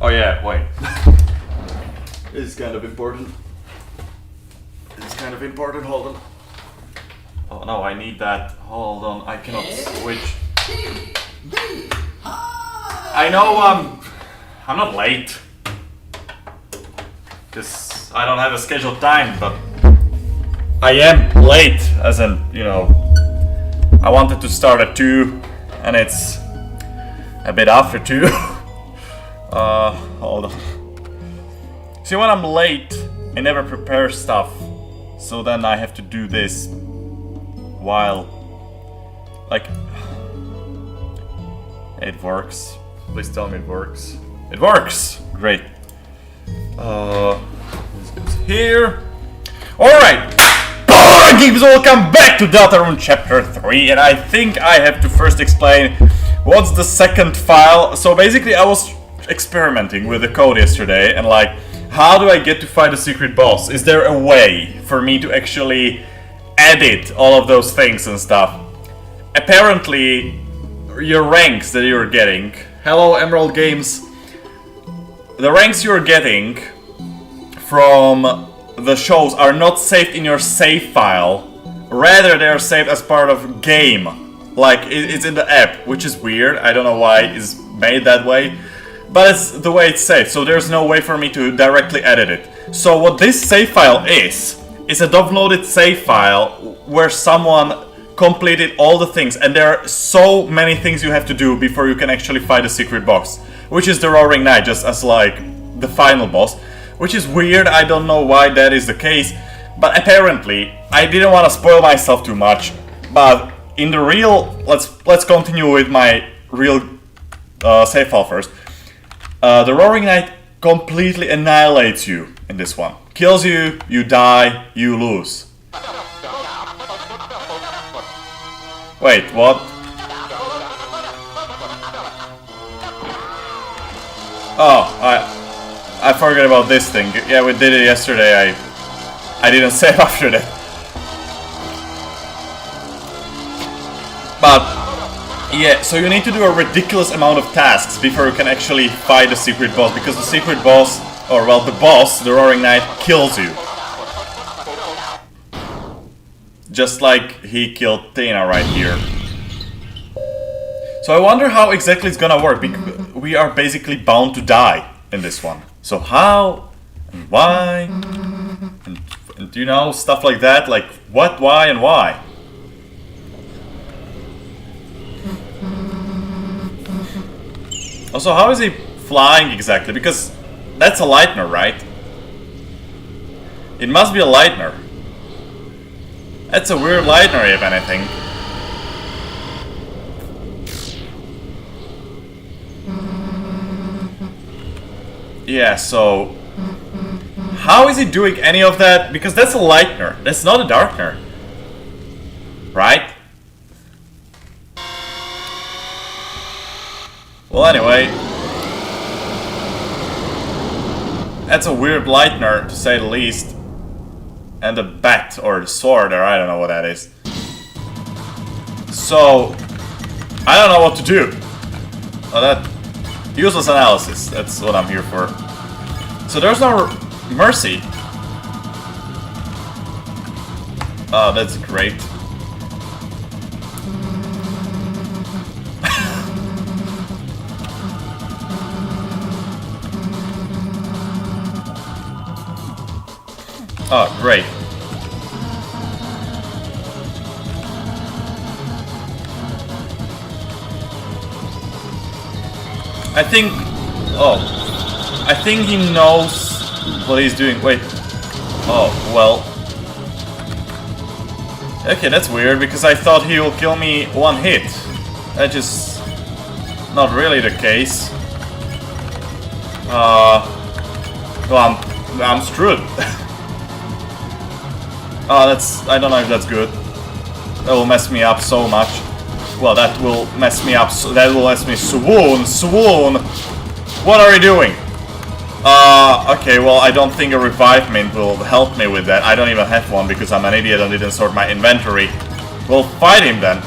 Oh yeah, wait. It's kind of important. It's kind of important, hold on. Oh no, I need that. Hold on, I cannot switch. I know I'm not late. Because I don't have a scheduled time, but I am late, as in, you know, I wanted to start at 2 and it's a bit after 2. Hold on. See, when I'm late, I never prepare stuff, so then I have to do this while, like, it works. Please tell me it works. It works! Great. This goes here. Alright! Kingpvz, welcome back to Deltarune Chapter 3, and I think I have to first explain what's the second file. So basically I was experimenting with the code yesterday, and like, how do I get to fight a secret boss? Is there a way for me to actually edit all of those things and stuff? Apparently, your ranks that you're getting, hello Emerald Games, the ranks you're getting from the shows are not saved in your save file, rather they are saved as part of game, like it's in the app, which is weird. I don't know why it's made that way, but it's the way it's saved, so there's no way for me to directly edit it. So what this save file is a downloaded save file where someone completed all the things, and there are so many things you have to do before you can actually fight a secret boss, which is the Roaring Knight, just as like the final boss, which is weird. I don't know why that is the case, but apparently I didn't want to spoil myself too much, but in the real, let's continue with my real save file first. The Roaring Knight completely annihilates you in this one. Kills you, you die, you lose. Wait, what? Oh, I forgot about this thing. Yeah, we did it yesterday. I didn't save after that. But yeah, so you need to do a ridiculous amount of tasks before you can actually fight the secret boss, because the secret boss, or well, the boss, the Roaring Knight, kills you. Just like he killed Tina right here. So I wonder how exactly it's gonna work, because we are basically bound to die in this one. So how, and why, and you know, stuff like that, like what, why, and why. Also, how is he flying exactly? Because that's a Lightner, right? It must be a Lightner. That's a weird Lightner, if anything. Yeah, so how is he doing any of that? Because that's a Lightner, that's not a Darkner, right? Well, anyway, that's a weird Lightner, to say the least. And the bat, or the sword, or I don't know what that is. So I don't know what to do. Oh, that useless analysis, that's what I'm here for. So there's no mercy. Oh, that's great. Oh, great. I think... oh. I think he knows what he's doing. Wait. Oh, well. Okay, that's weird, because I thought he will kill me one hit. That's just not really the case. Well, I'm screwed. Oh, that's... I don't know if that's good. That will mess me up so much. Well, that will mess me up. So that will let me swoon. Swoon! What are you doing? Okay, well, I don't think a revive mint will help me with that. I don't even have one because I'm an idiot and didn't sort my inventory. We'll fight him then.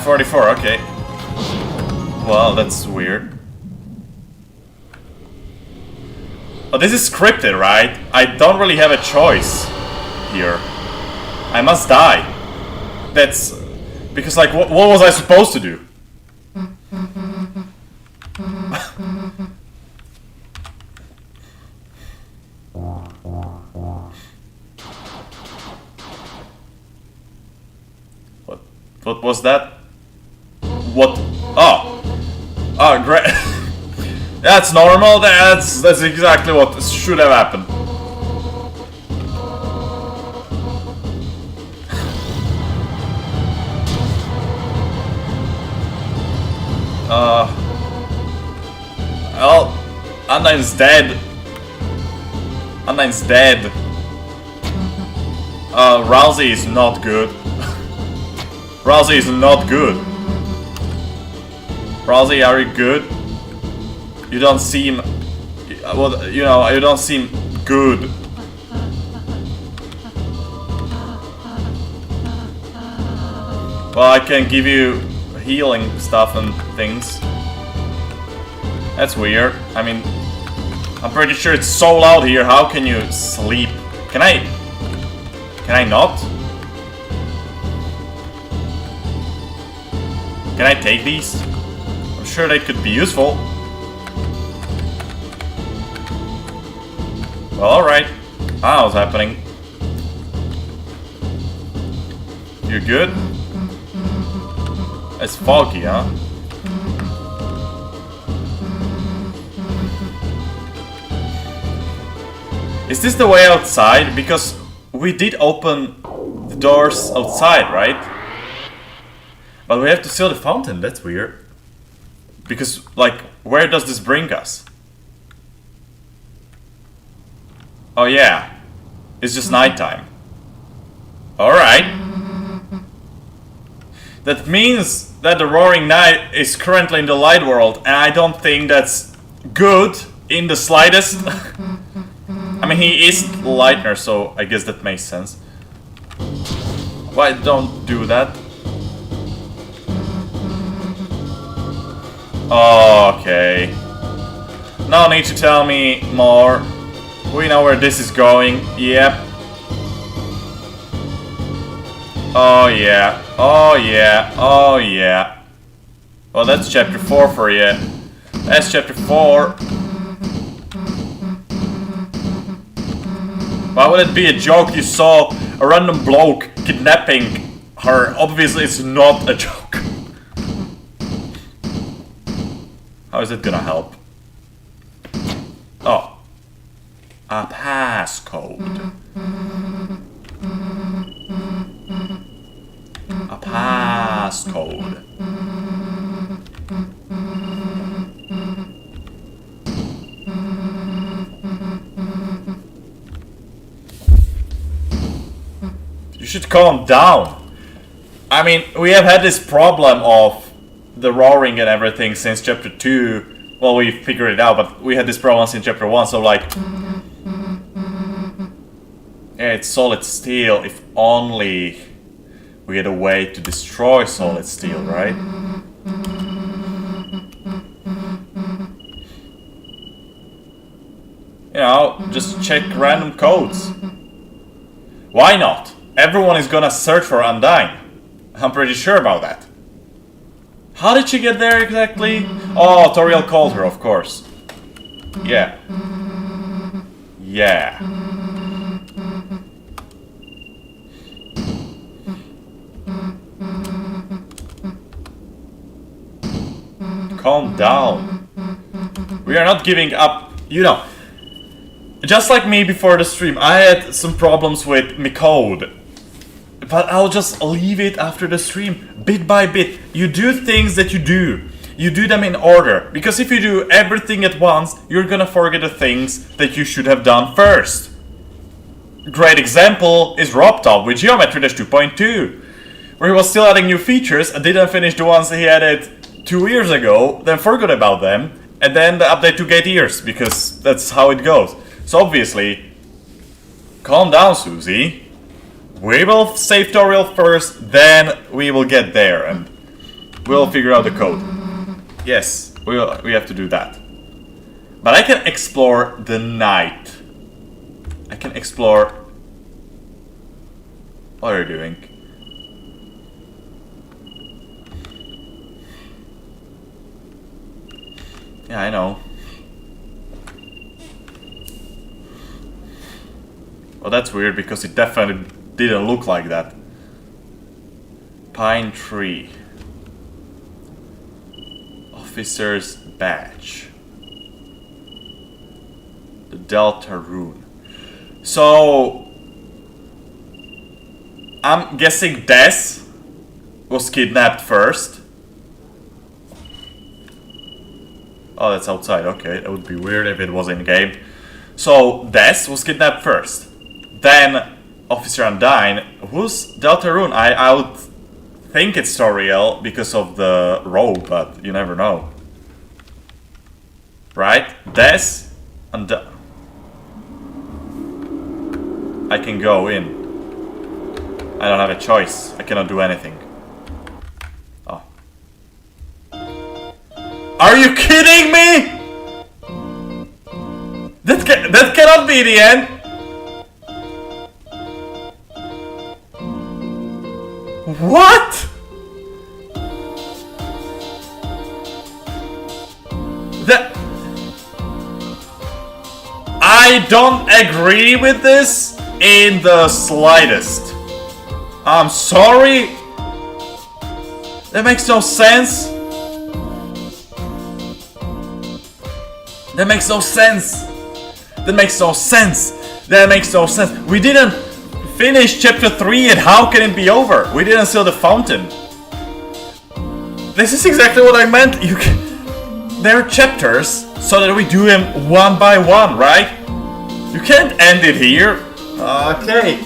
44, okay. Well, that's weird. But this is scripted, right? I don't really have a choice here. I must die. That's... Because, like, what was I supposed to do? What was that? What? Oh. Oh, great. That's normal. That's exactly what should have happened. Well, Undyne's dead. Undyne's dead. Rousey is not good. Rousey is not good. Rousey, are you good? You don't seem... Well, you know, you don't seem good. Well, I can give you healing stuff and things. That's weird. I mean, I'm pretty sure it's so loud here. How can you sleep? Can I not? Can I take these? I'm sure they could be useful. Well, alright. Ah, what's happening? You good? It's foggy, huh? Is this the way outside? Because we did open the doors outside, right? But we have to seal the fountain, that's weird. Because, like, where does this bring us? Oh yeah, it's just nighttime. Alright. That means that the Roaring Knight is currently in the light world, and I don't think that's good in the slightest. I mean, he is Lightner, so I guess that makes sense. Why don't do that? Okay. No need to tell me more. We know where this is going. Yep. Oh yeah. Oh yeah. Oh yeah. Well, that's chapter 4 for you. That's chapter 4. Why would it be a joke? You saw a random bloke kidnapping her. Obviously, it's not a joke. How is it gonna help? Oh. A passcode. A passcode. You should calm down. I mean, we have had this problem of the roaring and everything since chapter 2. Well, we figured it out, but we had this problem since chapter 1, so like... Yeah, it's solid steel, if only we had a way to destroy solid steel, right? You know, just check random codes. Why not? Everyone is gonna search for Undyne. I'm pretty sure about that. How did she get there exactly? Oh, Toriel called her, of course. Yeah. Yeah. Calm down. We are not giving up. You know, just like me before the stream, I had some problems with my code. But I'll just leave it after the stream, bit by bit. You do things that you do. You do them in order. Because if you do everything at once, you're gonna forget the things that you should have done first. Great example is RobTop with Geometry Dash 2.2, where he was still adding new features and didn't finish the ones he added 2 years ago, then forgot about them, and then the update took 8 years, because that's how it goes. So obviously, calm down, Susie. We will save Toriel first, then we will get there, and we'll figure out the code. Yes, we have to do that. But I can explore the night. I can explore... What are you doing? Yeah, I know. Well, that's weird because it definitely didn't look like that. Pine tree. Officer's badge. The Deltarune. So... I'm guessing Des was kidnapped first. Oh, that's outside. Okay, that would be weird if it was in-game. So, Des was kidnapped first. Then, Officer Undyne. Who's Deltarune? I would think it's Toriel because of the robe, but you never know. Right? Des and I can go in. I don't have a choice. I cannot do anything. Oh. Are you kidding me? That cannot be the end. What? I don't agree with this in the slightest. I'm sorry. That makes no sense. That makes no sense. That makes no sense. That makes no sense. We didn't finish chapter 3 and how can it be over? We didn't seal the fountain. This is exactly what I meant. There are chapters so that we do them one by one, right? You can't end it here. Okay.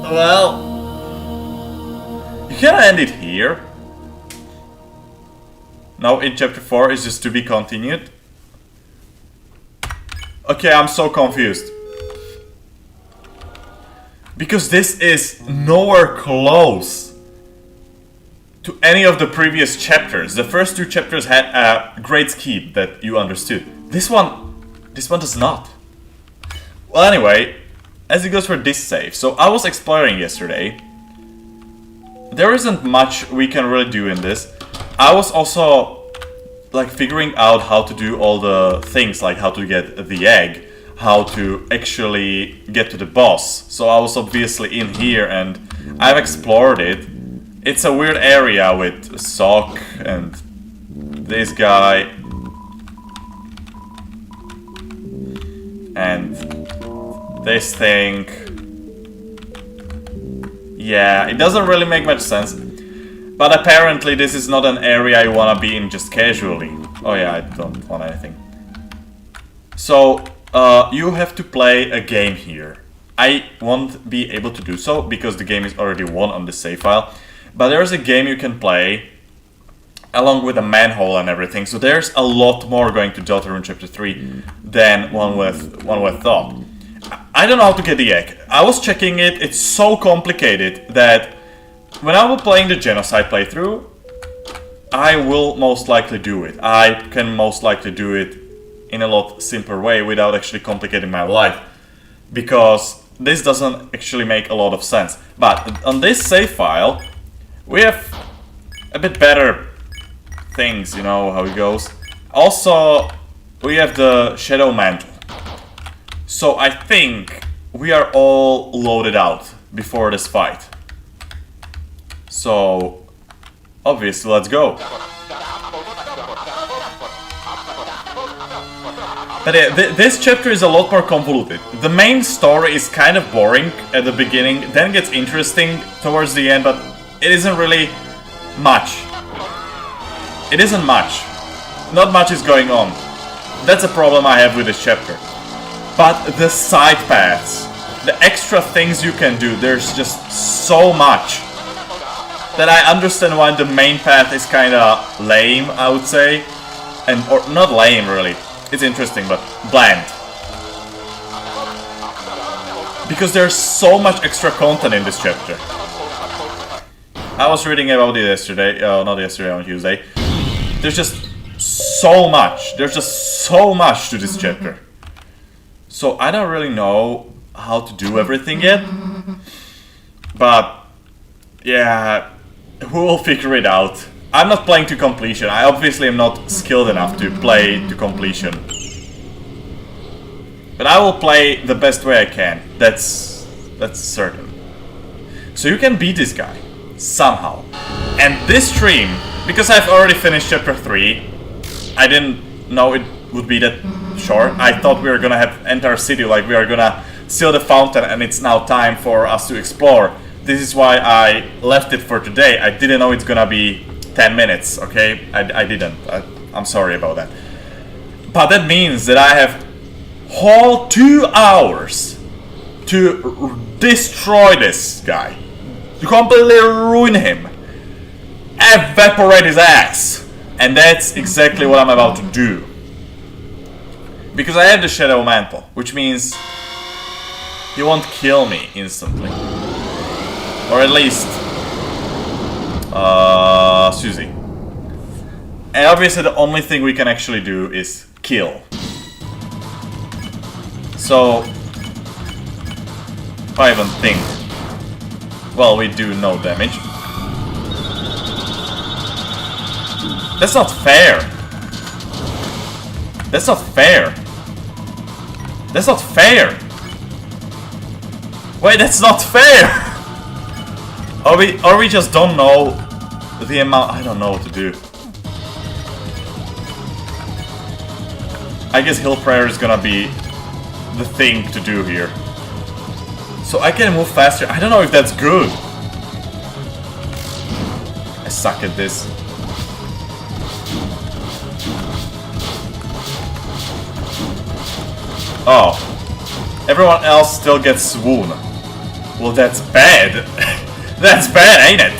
Well, you can't end it here. No, in chapter 4 is just to be continued. Okay, I'm so confused. Because this is nowhere close to any of the previous chapters. The first 2 chapters had a great scheme that you understood. This one does not. Well, anyway, as it goes for this save. So I was exploring yesterday. There isn't much we can really do in this. I was also like figuring out how to do all the things, like how to get the egg, how to actually get to the boss. So I was obviously in here and I've explored it. It's a weird area with Sock and this guy and this thing. Yeah, it doesn't really make much sense. But apparently this is not an area I wanna be in just casually. Oh yeah, I don't want anything. So, you have to play a game here. I won't be able to do so because the game is already won on the save file. But there's a game you can play along with a manhole and everything. So there's a lot more going to Deltarune chapter 3 than one would thought. I don't know how to get the egg. I was checking it, it's so complicated that when I was playing the Genocide playthrough, I will most likely do it. I can most likely do it in a lot simpler way without actually complicating my life. Because this doesn't actually make a lot of sense. But on this save file, we have a bit better things, you know how it goes. Also, we have the Shadow Mantle. So I think we are all loaded out before this fight. So, obviously, let's go. But yeah, this chapter is a lot more convoluted. The main story is kind of boring at the beginning, then gets interesting towards the end, but it isn't really much. It isn't much. Not much is going on. That's a problem I have with this chapter. But the side paths, the extra things you can do, there's just so much that I understand why the main path is kinda lame, I would say. Or not lame really, it's interesting, but bland. Because there's so much extra content in this chapter. I was reading about it yesterday, not yesterday, on Tuesday. There's just so much. There's just so much to this chapter. So I don't really know how to do everything yet. But yeah, we will figure it out. I'm not playing to completion. I obviously am not skilled enough to play to completion. But I will play the best way I can. That's certain. So you can beat this guy somehow. And this stream, because I've already finished chapter 3, I didn't know it would be that short. I thought we were gonna have entire city, like we are gonna seal the fountain and it's now time for us to explore. This is why I left it for today. I didn't know it's gonna be 10 minutes, okay? I didn't. I'm sorry about that. But that means that I have whole 2 hours to destroy this guy. To completely ruin him. Evaporate his ass. And that's exactly what I'm about to do. Because I have the Shadow Mantle, which means he won't kill me instantly. Or at least Susie. And obviously the only thing we can actually do is kill. So I even think. Well, we do no damage. That's not fair. That's not fair. That's not fair. Wait, that's not fair. Or we just don't know the amount. I don't know what to do. I guess Hill Prayer is gonna be the thing to do here. So I can move faster. I don't know if that's good. I suck at this. Oh. Everyone else still gets swoon. Well, that's bad. That's bad, ain't it?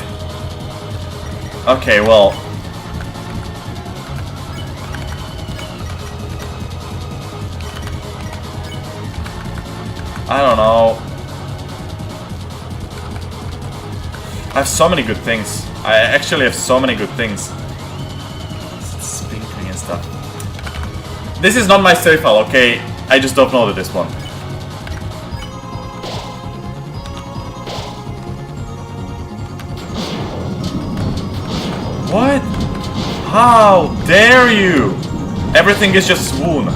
Okay, well. I don't know. I have so many good things. I actually have so many good things. Sprinkling and stuff. This is not my save file, okay? I just don't know this one. What? How dare you? Everything is just swoon.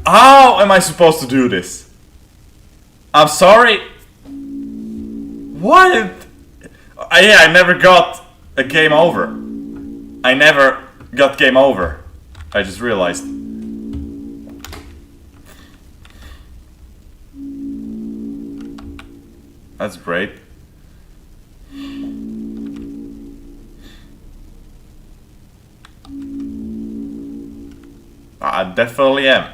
How am I supposed to do this? I'm sorry. What? Yeah, I never got a game over. I never got game over. I just realized. That's great. I definitely am.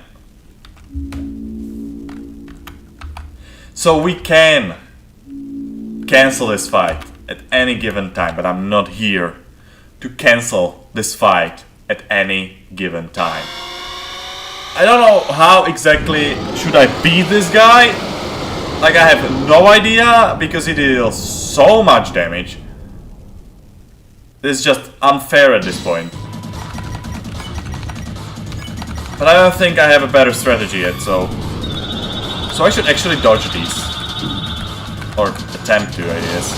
So we can cancel this fight at any given time, but I'm not here to cancel this fight at any given time. I don't know how exactly should I beat this guy. Like, I have no idea, because he deals so much damage. This is just unfair at this point. But I don't think I have a better strategy yet, so I should actually dodge these. Or attempt to, I guess.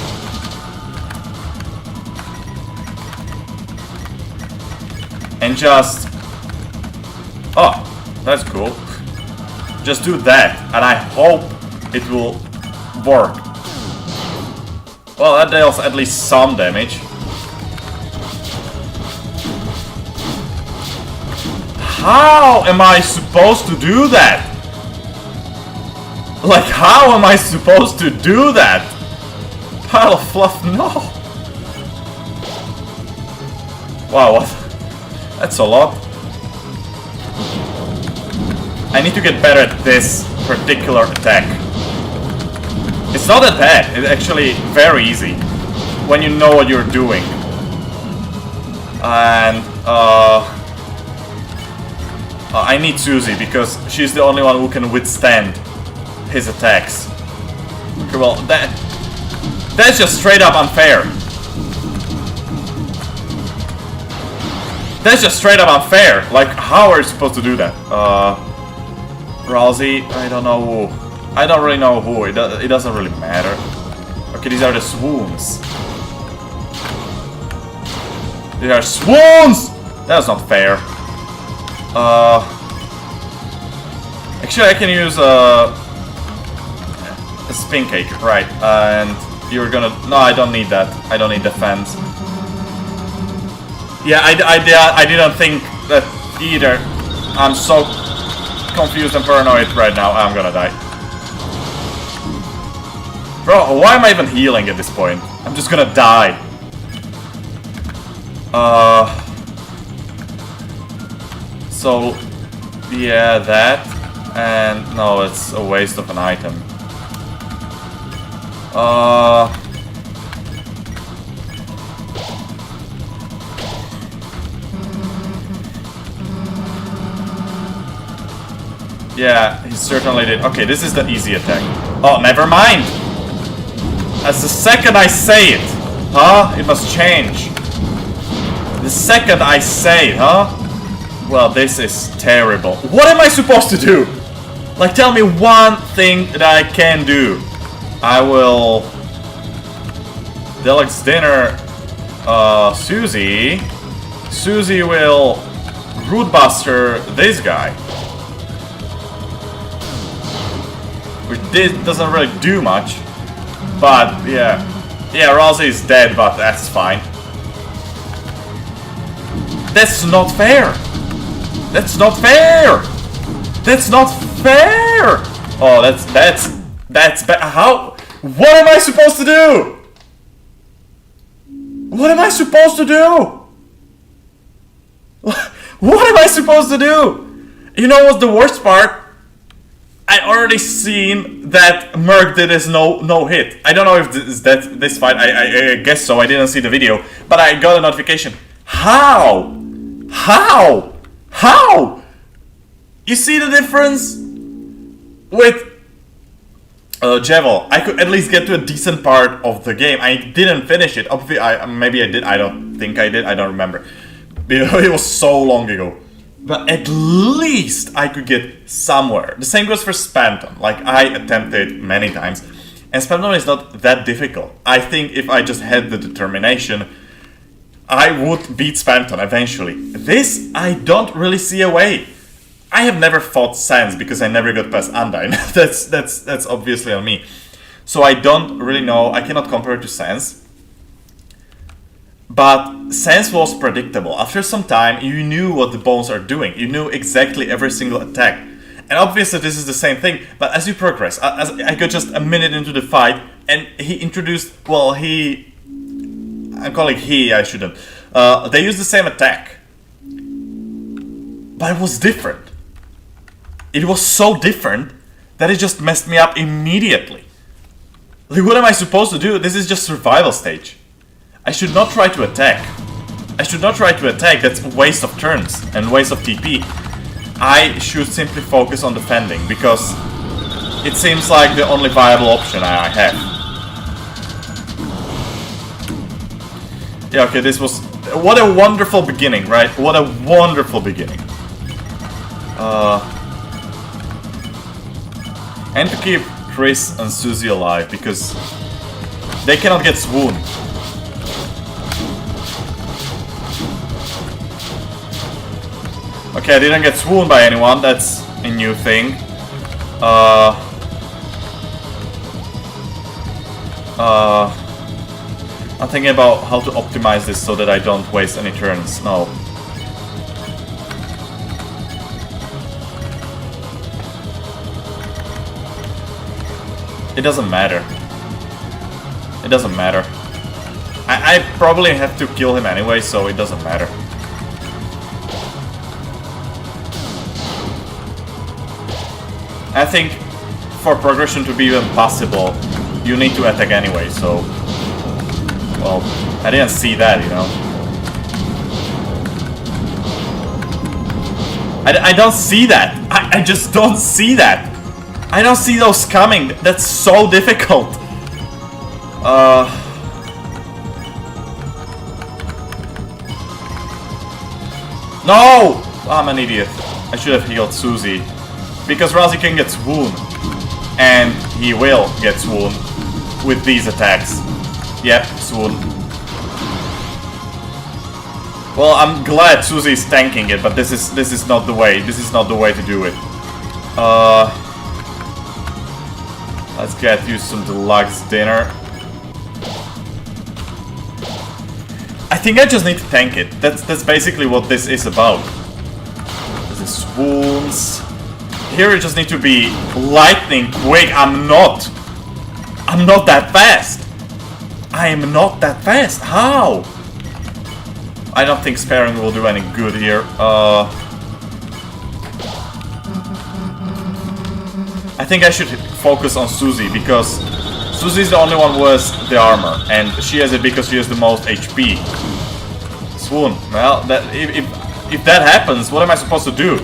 And just... Oh, that's cool. Just do that, and I hope it will work. Well, that deals at least some damage. How am I supposed to do that? Like, how am I supposed to do that? Pile of fluff, no. Wow, what? That's a lot. I need to get better at this particular attack. It's not that bad, it's actually very easy when you know what you're doing. And I need Susie because she's the only one who can withstand his attacks. Okay, well, that's just straight up unfair. That's just straight up unfair. Like, how are you supposed to do that? Rousey, I don't know who. I don't really know who. It doesn't really matter. Okay, these are the swoons. These are swoons! That's not fair. Actually, I can use a spin cake, right? And you're gonna. No, I don't need that. I don't need defense. Yeah, I didn't think that either. I'm so confused and paranoid right now. I'm gonna die. Bro, why am I even healing at this point? I'm just gonna die. So, yeah, that. And no, it's a waste of an item. Yeah, he certainly did. Okay, this is the easy attack. Oh, never mind! As the second I say it, huh? It must change. The second I say it, huh? Well, this is terrible. What am I supposed to do? Like, tell me one thing that I can do. I will... Deluxe dinner... Susie. Susie will... Rootbuster this guy. Which doesn't really do much. But, yeah. Yeah, Rousey is dead, but that's fine. That's not fair! That's not fair! That's not fair! Oh, that's bad. How? What am I supposed to do? What am I supposed to do? What am I supposed to do? You know what's the worst part? I already seen that Merc did his no hit. I don't know if this fight. I guess so. I didn't see the video, but I got a notification. How? How? How? You see the difference? With Jevil, I could at least get to a decent part of the game. I didn't finish it. Obviously, maybe I did. I don't think I did. I don't remember. It was so long ago. But at least I could get somewhere. The same goes for Spamton. Like, I attempted many times. And Spamton is not that difficult. I think if I just had the determination, I would beat Spamton eventually. This, I don't really see a way. I have never fought Sans because I never got past Undyne. that's obviously on me. So I don't really know. I cannot compare it to Sans. But Sans was predictable. After some time, you knew what the bones are doing. You knew exactly every single attack. And obviously this is the same thing, but as you progress, as I got just a minute into the fight, and he introduced, well, I'm calling he, I shouldn't. They used the same attack. But it was different. It was so different that it just messed me up immediately. Like, what am I supposed to do? This is just survival stage. I should not try to attack. I should not try to attack. That's a waste of turns and waste of TP. I should simply focus on defending because it seems like the only viable option I have. Yeah, okay, this was... What a wonderful beginning, right? What a wonderful beginning. And to keep Chris and Susie alive because they cannot get swooned. Okay, I didn't get swooned by anyone, that's a new thing. I'm thinking about how to optimize this so that I don't waste any turns. No. It doesn't matter. It doesn't matter. I probably have to kill him anyway, so it doesn't matter. I think for progression to be even possible, you need to attack anyway, so... Well, I didn't see that, you know. I don't see that. I just don't see that. I don't see those coming. That's so difficult. No! I'm an idiot. I should have healed Susie. Because Rousey can get swoon. And he will get swoon with these attacks. Yep, swoon. Well, I'm glad Susie is tanking it, but this is not the way. This is not the way to do it. Let's get you some deluxe dinner. I think I just need to tank it. That's basically what this is about. This is swoons. Here you just need to be lightning quick. I'm not that fast. I am not that fast. How? I don't think sparing will do any good here. I think I should focus on Susie because Susie's the only one who has the armor, and she has it because she has the most HP. Swoon. Well, that if that happens, what am I supposed to do?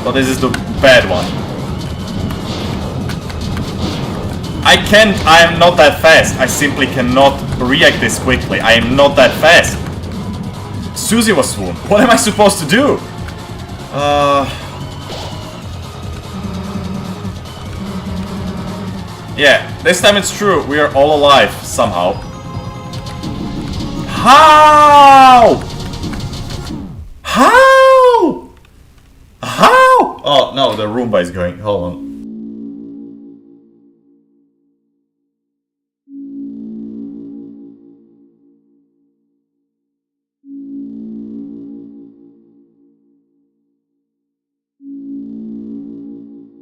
Well, this is the bad one. I am not that fast. I simply cannot react this quickly. I am not that fast. Susie was swoon. What am I supposed to do? Yeah, this time it's true. We are all alive, somehow. How? How? How? Oh, no, the Roomba is going. Hold on.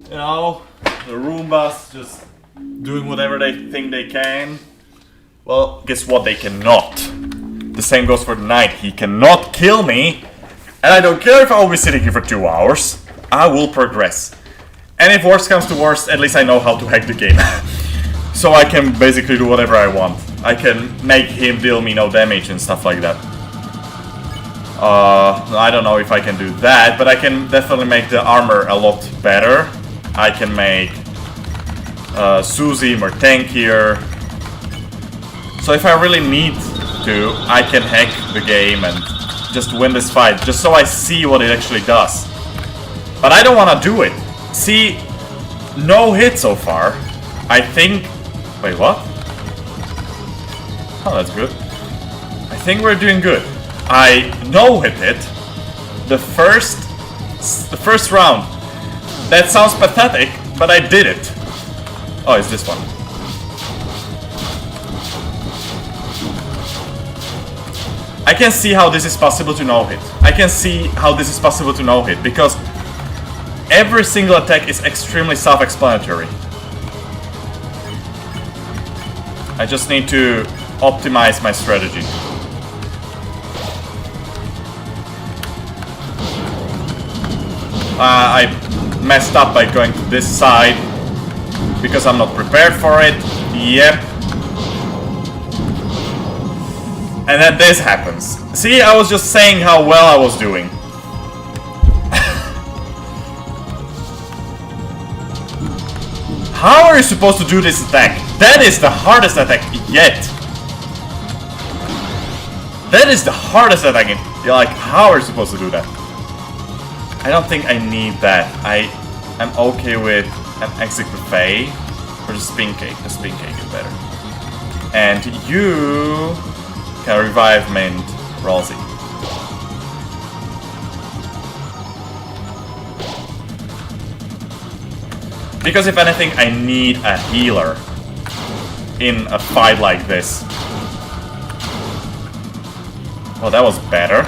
You know, the Roombas just doing whatever they think they can. Well, guess what? They cannot. The same goes for the Knight. He cannot kill me. And I don't care if I'll be sitting here for 2 hours. I will progress. And if worst comes to worst, at least I know how to hack the game. So I can basically do whatever I want. I can make him deal me no damage and stuff like that. I don't know if I can do that, but I can definitely make the armor a lot better. I can make Susie more tankier. So if I really need to, I can hack the game and just win this fight, just so I see what it actually does. But I don't want to do it. See, no hit so far. I think... Wait, what? Oh, that's good. I think we're doing good. I no-hit it. The first round. That sounds pathetic, but I did it. Oh, it's this one. I can see how this is possible to no-hit. I can see how this is possible to no-hit, because every single attack is extremely self-explanatory. I just need to optimize my strategy. I messed up by going to this side because I'm not prepared for it. Yep. And then this happens. See, I was just saying how well I was doing. How are you supposed to do this attack? That is the hardest attack yet. That is the hardest attack. You're like, how are you supposed to do that? I don't think I need that. I'm okay with an Kingpvz or the spin cake. The spin cake is better. And you can revive Mint Rousey. Because if anything, I need a healer in a fight like this. Oh, that was better.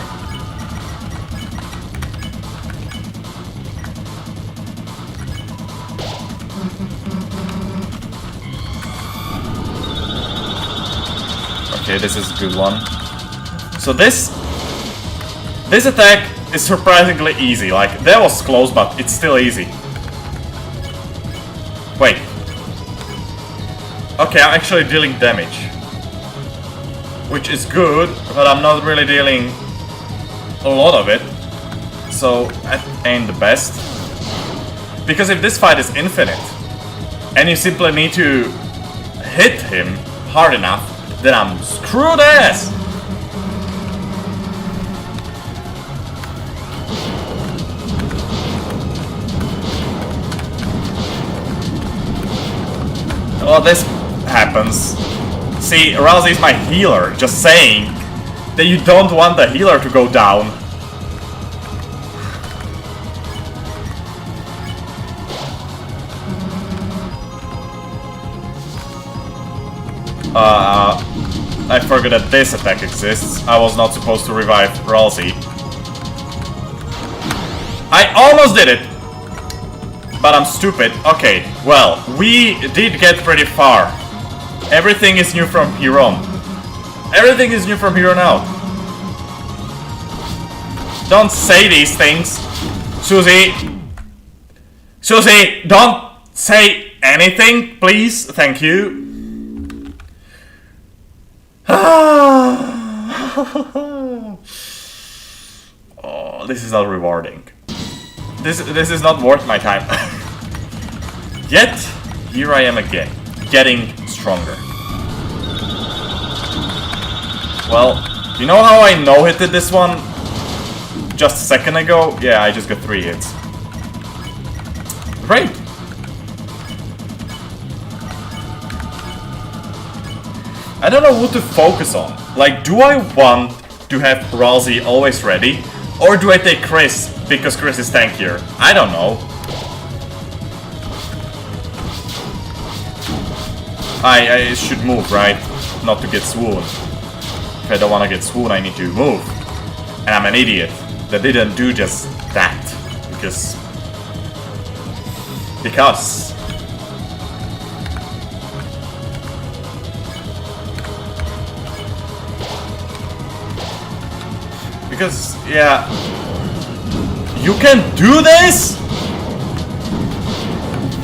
Okay, this is a good one. So this attack is surprisingly easy. Like, that was close, but it's still easy. Wait. Okay, I'm actually dealing damage. which is good, but I'm not really dealing a lot of it. So that ain't the best. Because if this fight is infinite, and you simply need to hit him hard enough, then I'm screwed ass! Well, this happens. See, Rousey's my healer, just saying that you don't want the healer to go down. I forgot that this attack exists. I was not supposed to revive Rousey. I almost did it! But I'm stupid. Okay, well, we did get pretty far. Everything is new from here on. Everything is new from here on out. Don't say these things. Susie! Susie, don't say anything, please. Thank you. Oh, this is not rewarding. This is not worth my time. Yet, here I am again, getting stronger. Well, you know how I no-hitted this one just a second ago? Yeah, I just got 3 hits. Great! I don't know what to focus on. Like, do I want to have Rousey always ready? Or do I take Chris because Chris is tankier? I don't know. I should move, right? Not to get swooned. If I don't want to get swooned, I need to move. And I'm an idiot that didn't do just that. Because... Because, yeah... You can do this?!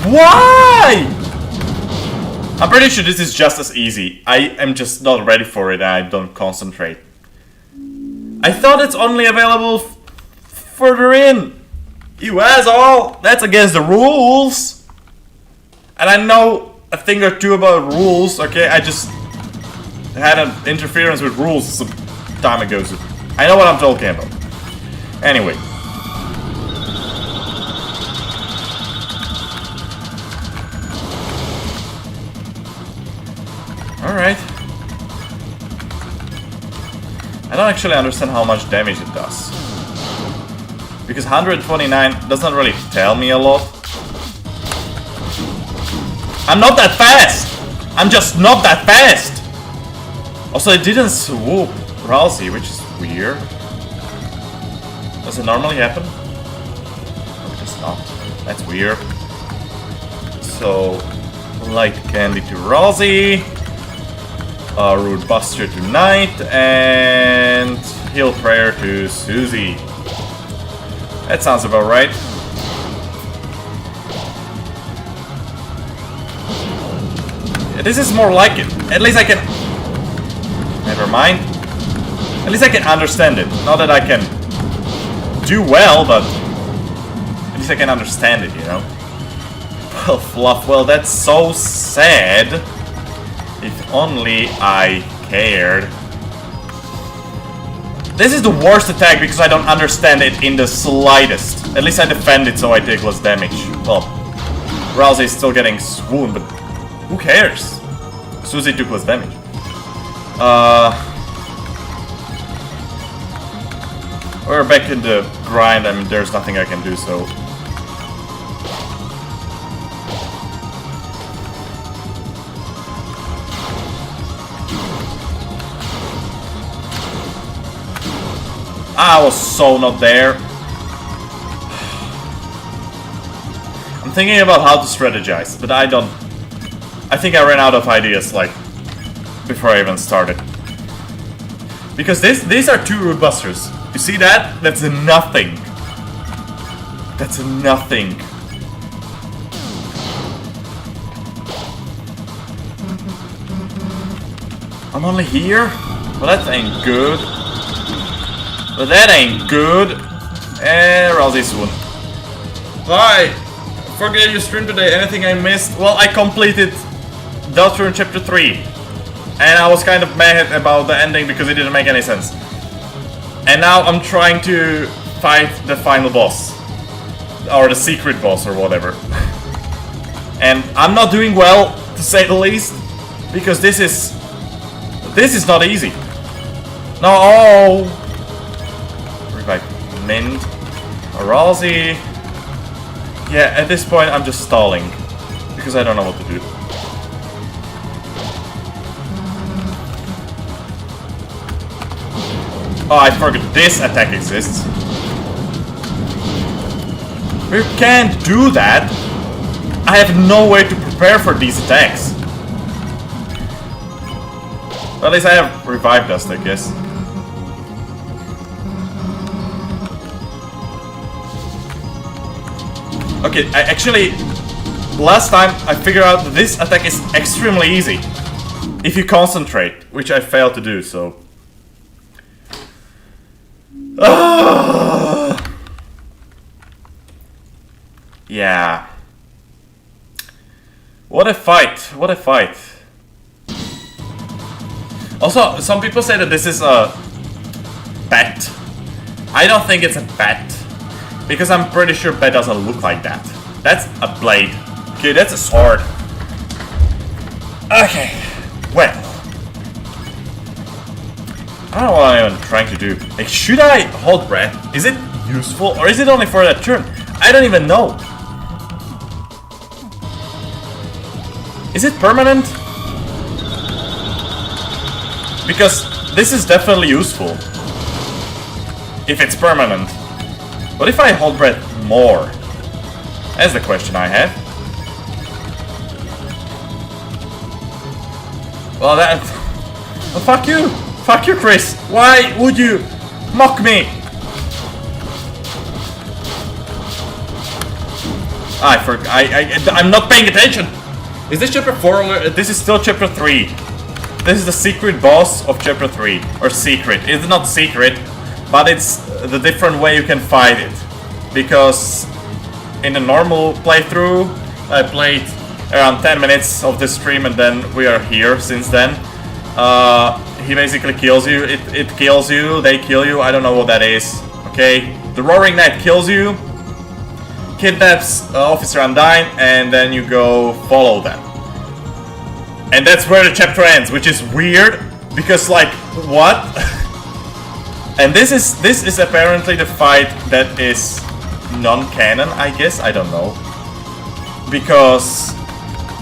Why?! I'm pretty sure this is just as easy. I am just not ready for it and I don't concentrate. I thought it's only available further in! You asshole! That's against the rules! And I know a thing or two about rules, okay? I just had an interference with rules some time ago, so I know what I'm talking about. Anyway. Alright. I don't actually understand how much damage it does. Because 129 doesn't really tell me a lot. I'm not that fast! I'm just not that fast! Also, it didn't swoop Rousey, which is weird. Does it normally happen? No, it does not. That's weird. So, Light Candy to Rousey. Rude Buster to Knight. And Heal Prayer to Susie. That sounds about right. Yeah, this is more like it. At least I can... Never mind. At least I can understand it. Not that I can do well, but at least I can understand it, you know? Well, Fluff, well, that's so sad. If only I cared. This is the worst attack because I don't understand it in the slightest. At least I defend it so I take less damage. Well, Rousey is still getting swooned, but who cares? Susie took less damage. We're back in the grind. I mean, there's nothing I can do, so... I was so not there. I'm thinking about how to strategize, but I don't... I think I ran out of ideas, like, before I even started. Because these are 2 Root Busters. You see that? That's a nothing. That's a nothing. I'm only here? But that ain't good. But that ain't good. And Rousey soon. Bye! Forget you stream today. Anything I missed? Well, I completed Deltarune Chapter 3. And I was kind of mad about the ending because it didn't make any sense. And now I'm trying to fight the final boss. Or the secret boss or whatever. And I'm not doing well, to say the least. Because this is not easy. No, oh! Revive Mint. Rousey. Yeah, at this point I'm just stalling. Because I don't know what to do. Oh, I forgot this attack exists. You can't do that. I have no way to prepare for these attacks. Well, at least I have Revive Dust, I guess. Okay, I actually... Last time I figured out that this attack is extremely easy. If you concentrate, which I failed to do, so... Yeah. What a fight. What a fight. Also, some people say that this is a bat. I don't think it's a bat. Because I'm pretty sure bat doesn't look like that. That's a blade. Okay, that's a sword. Okay. Well. I don't know what I'm even trying to do. Like, should I hold breath? Is it useful? Or is it only for that turn? I don't even know. Is it permanent? Because this is definitely useful. If it's permanent. What if I hold breath more? That's the question I have. Well, that... Well, fuck you! Fuck you, Chris! Why would you mock me? I'm not paying attention! Is this chapter 4 or... This is still chapter 3. This is the secret boss of chapter 3. Or secret. It's not secret, but it's the different way you can fight it. Because in the normal playthrough, I played around 10 minutes of the stream and then we are here since then. He basically kills you. It kills you. They kill you. I don't know what that is. Okay? The Roaring Knight kills you. Kidnaps Officer Undyne, and then you go follow them. And that's where the chapter ends, which is weird, because like, what? And this is apparently the fight that is non-canon, I guess, I don't know. Because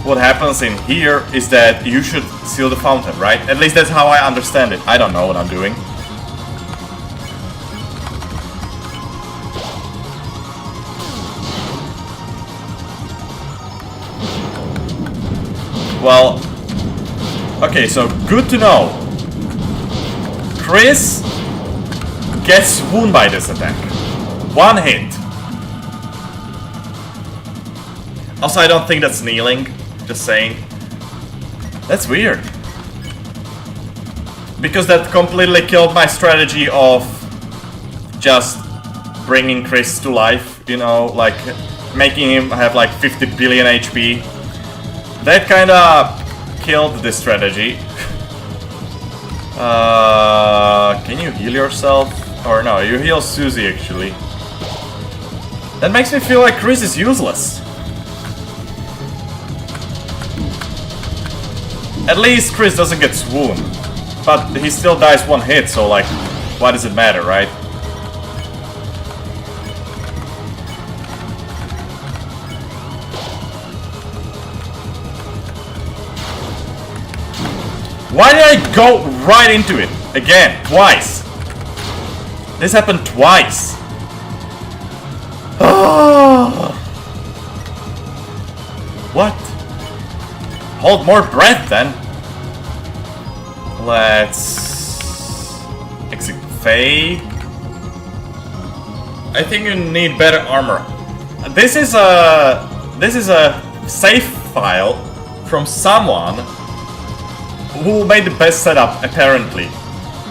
what happens in here is that you should seal the fountain, right? At least that's how I understand it. I don't know what I'm doing. Well, okay, so good to know. Chris gets swooned by this attack. One hit. Also, I don't think that's kneeling. Just saying. That's weird. Because that completely killed my strategy of just bringing Chris to life, you know, like making him have like 50 billion HP. That kinda killed this strategy. Can you heal yourself? Or no, you heal Susie actually. That makes me feel like Chris is useless. At least Chris doesn't get swooned. But he still dies one hit, so like, why does it matter, right? Why did I go right into it? Again, twice. This happened twice. What? Hold more breath then. Let's exit Faye. I think you need better armor. This is a save file from someone who made the best setup, apparently.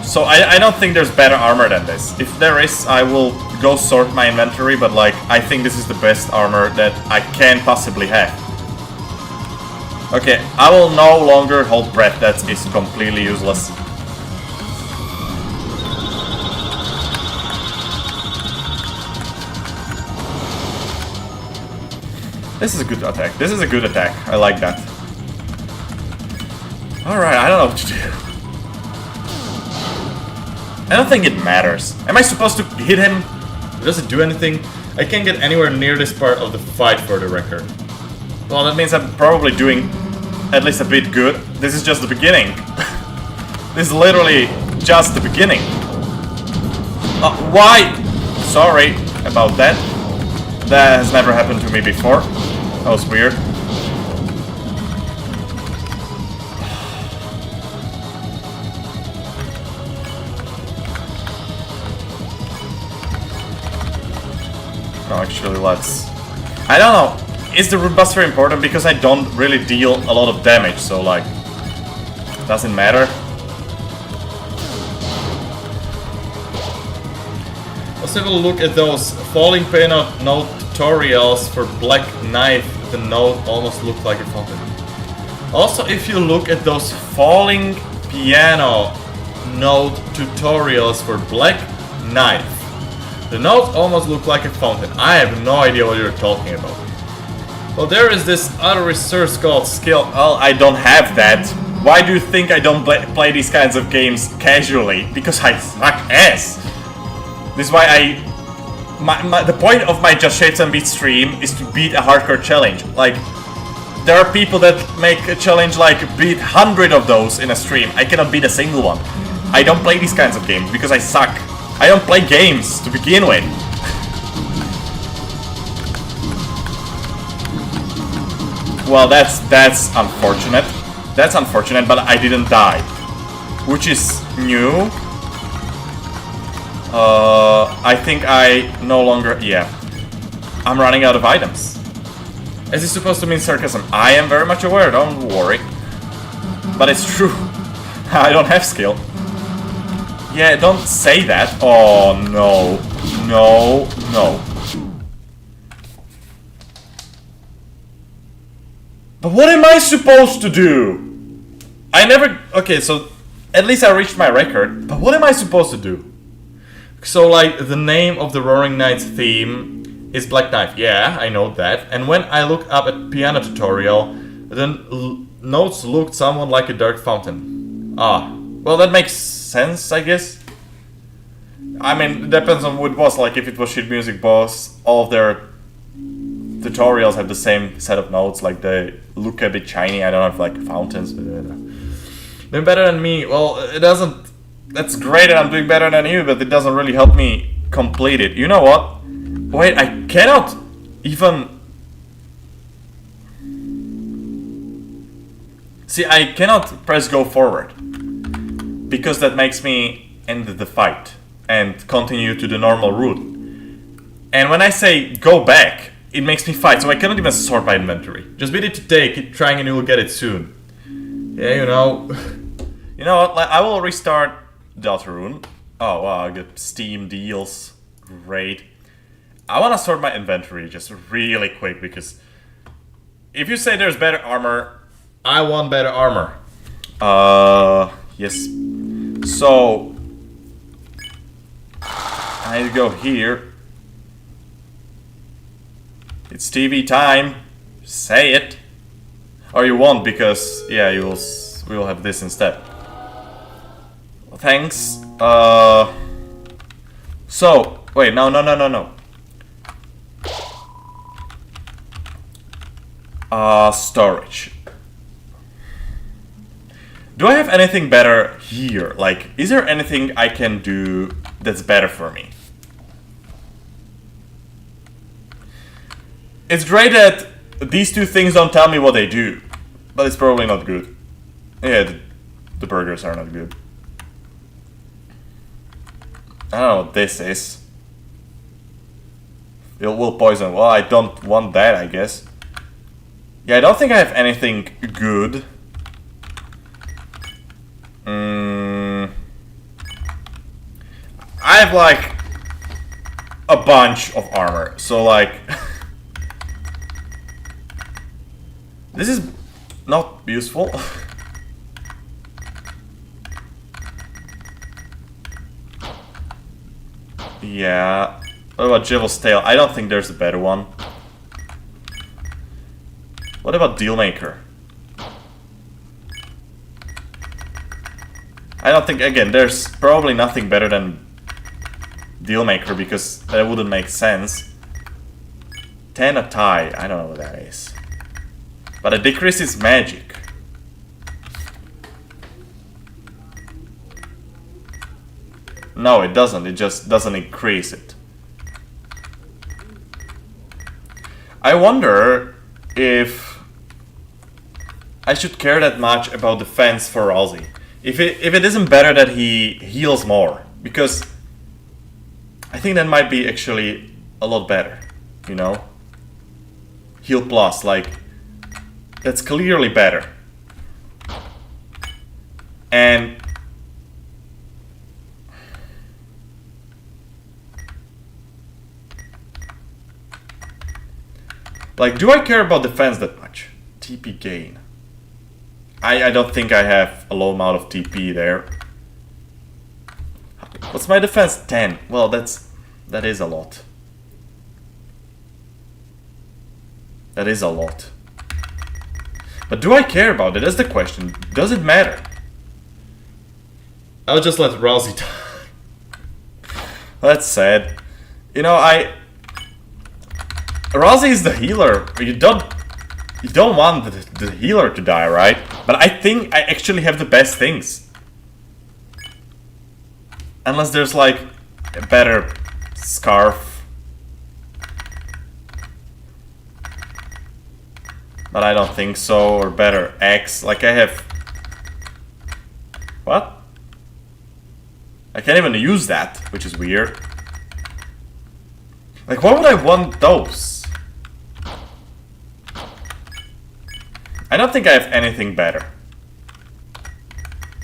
So I don't think there's better armor than this. If there is, I will go sort my inventory, but like, I think this is the best armor that I can possibly have. Okay, I will no longer hold breath, that is completely useless. This is a good attack. This is a good attack. I like that. Alright, I don't know what to do. I don't think it matters. Am I supposed to hit him? Does it do anything? I can't get anywhere near this part of the fight for the record. Well, that means I'm probably doing at least a bit good. This is just the beginning. This is literally just the beginning. Why? Sorry about that. That has never happened to me before. That was weird. No, actually, let's... I don't know. Is the root buster important? Because I don't really deal a lot of damage, so like... Doesn't matter. Let's have a look at those falling piano note tutorials for Black Knife. The note almost looked like a fountain. Also, if you look at those falling piano note tutorials for Black Knife, the notes almost look like a fountain. I have no idea what you're talking about. Well, there is this other resource called skill. Well, I don't have that. Why do you think I don't play these kinds of games casually? Because I suck ass. This is why the point of my Just Shades and Beat stream is to beat a hardcore challenge. Like, there are people that make a challenge like beat 100 of those in a stream. I cannot beat a single one. I don't play these kinds of games because I suck. I don't play games to begin with. Well, that's unfortunate. That's unfortunate, but I didn't die. Which is new. I think I no longer... Yeah. I'm running out of items. Is this supposed to mean sarcasm? I am very much aware, don't worry. But it's true. I don't have skill. Yeah, don't say that. Oh, no. No, no. But what am I supposed to do? I never... Okay, so at least I reached my record. But what am I supposed to do? So, like, the name of the Roaring Knights theme is Black Knife. Yeah, I know that. And when I looked up at piano tutorial, the notes looked somewhat like a dark fountain. Ah, well, that makes sense, I guess. I mean, it depends on what it was. Like, if it was Shit Music Boss, all of their tutorials have the same set of notes. Like, they look a bit shiny. I don't know if, like, fountains. They're better than me. Well, it doesn't... That's great that I'm doing better than you, but it doesn't really help me complete it. You know what? Wait, I cannot even... See, I cannot press go forward. Because that makes me end the fight and continue to the normal route. And when I say go back, it makes me fight, so I cannot even sort my inventory. Just beat it to take, keep trying and you will get it soon. Yeah, you know... You know what, I will restart Deltarune. Oh wow, I get Steam deals. Great. I want to sort my inventory just really quick, because if you say there's better armor, I want better armor. Yes. So, I need to go here. It's TV time. Say it. Or you won't, because, yeah, we will have this instead. Thanks. So, wait, no. Storage. Do I have anything better here? Like, is there anything I can do that's better for me? It's great that these two things don't tell me what they do, but it's probably not good. Yeah, the burgers are not good. I don't know what this is. It will poison. Well, I don't want that, I guess. Yeah, I don't think I have anything good. I have like a bunch of armor, so like this is not useful. Yeah. What about Jivel's Tail? I don't think there's a better one. What about Dealmaker? I don't think, again, there's probably nothing better than Dealmaker because that wouldn't make sense. 10 a tie, I don't know what that is. But a decrease is magic. No, it doesn't, it just doesn't increase it. I wonder if I should care that much about defense for Ozzy. If it isn't better that he heals more, because I think that might be actually a lot better, you know? Heal plus, like, that's clearly better. And like, do I care about defense that much? TP gain. I don't think I have a low amount of TP there. What's my defense? 10. Well, that is a lot. That is a lot. But do I care about it? That's the question. Does it matter? I'll just let Rousey die. That's sad. You know, Rousey is the healer. You don't want the healer to die, right? But I think I actually have the best things. Unless there's like a better scarf. But I don't think so. Or better X. Like I have... What? I can't even use that, which is weird. Like, why would I want those? I don't think I have anything better.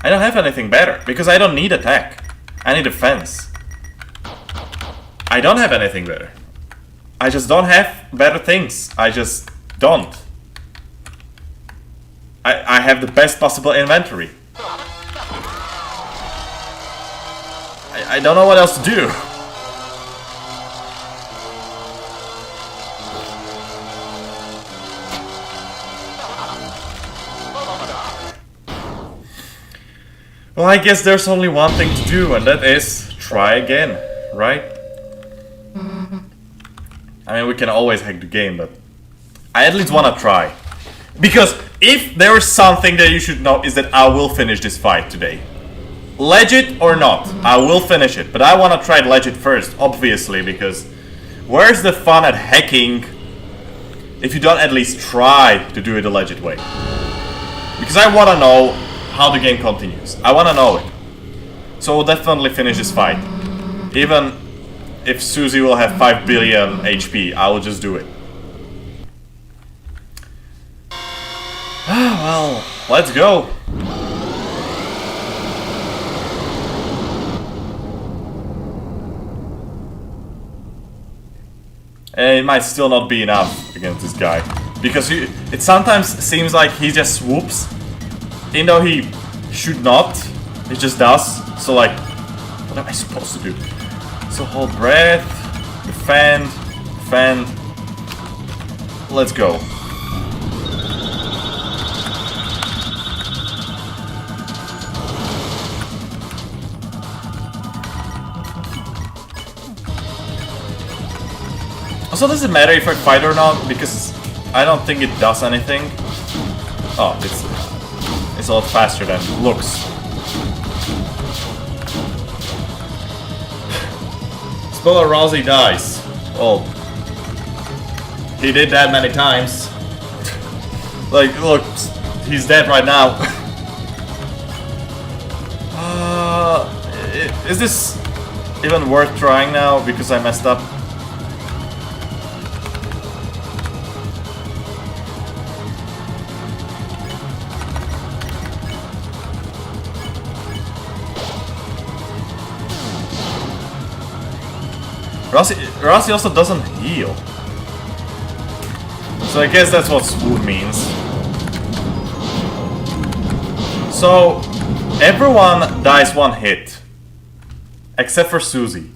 I don't have anything better, because I don't need attack. I need defense. I don't have anything better. I just don't have better things. I just don't. I have the best possible inventory. I don't know what else to do. Well, I guess there's only one thing to do, and that is try again, right? I mean, we can always hack the game, but I at least want to try. Because if there is something that you should know is that I will finish this fight today. Legit or not, I will finish it, but I want to try it legit first, obviously, because where's the fun at hacking if you don't at least try to do it the legit way? Because I want to know how the game continues. I want to know it. So we'll definitely finish this fight. Even if Susie will have 5 billion HP, I will just do it. Well, let's go. And it might still not be enough against this guy. Because it sometimes seems like he just swoops. Even though he should not, he just does. So like, what am I supposed to do? So hold breath, defend, defend. Let's go. Also, does it matter if I fight or not? Because I don't think it does anything. Oh, it's a lot faster than it looks. Spoiler, Rousey dies. Well, he did that many times. Like, look, he's dead right now. Is this even worth trying now because I messed up? Rossi also doesn't heal. So I guess that's what swoon means. So everyone dies one hit. Except for Susie.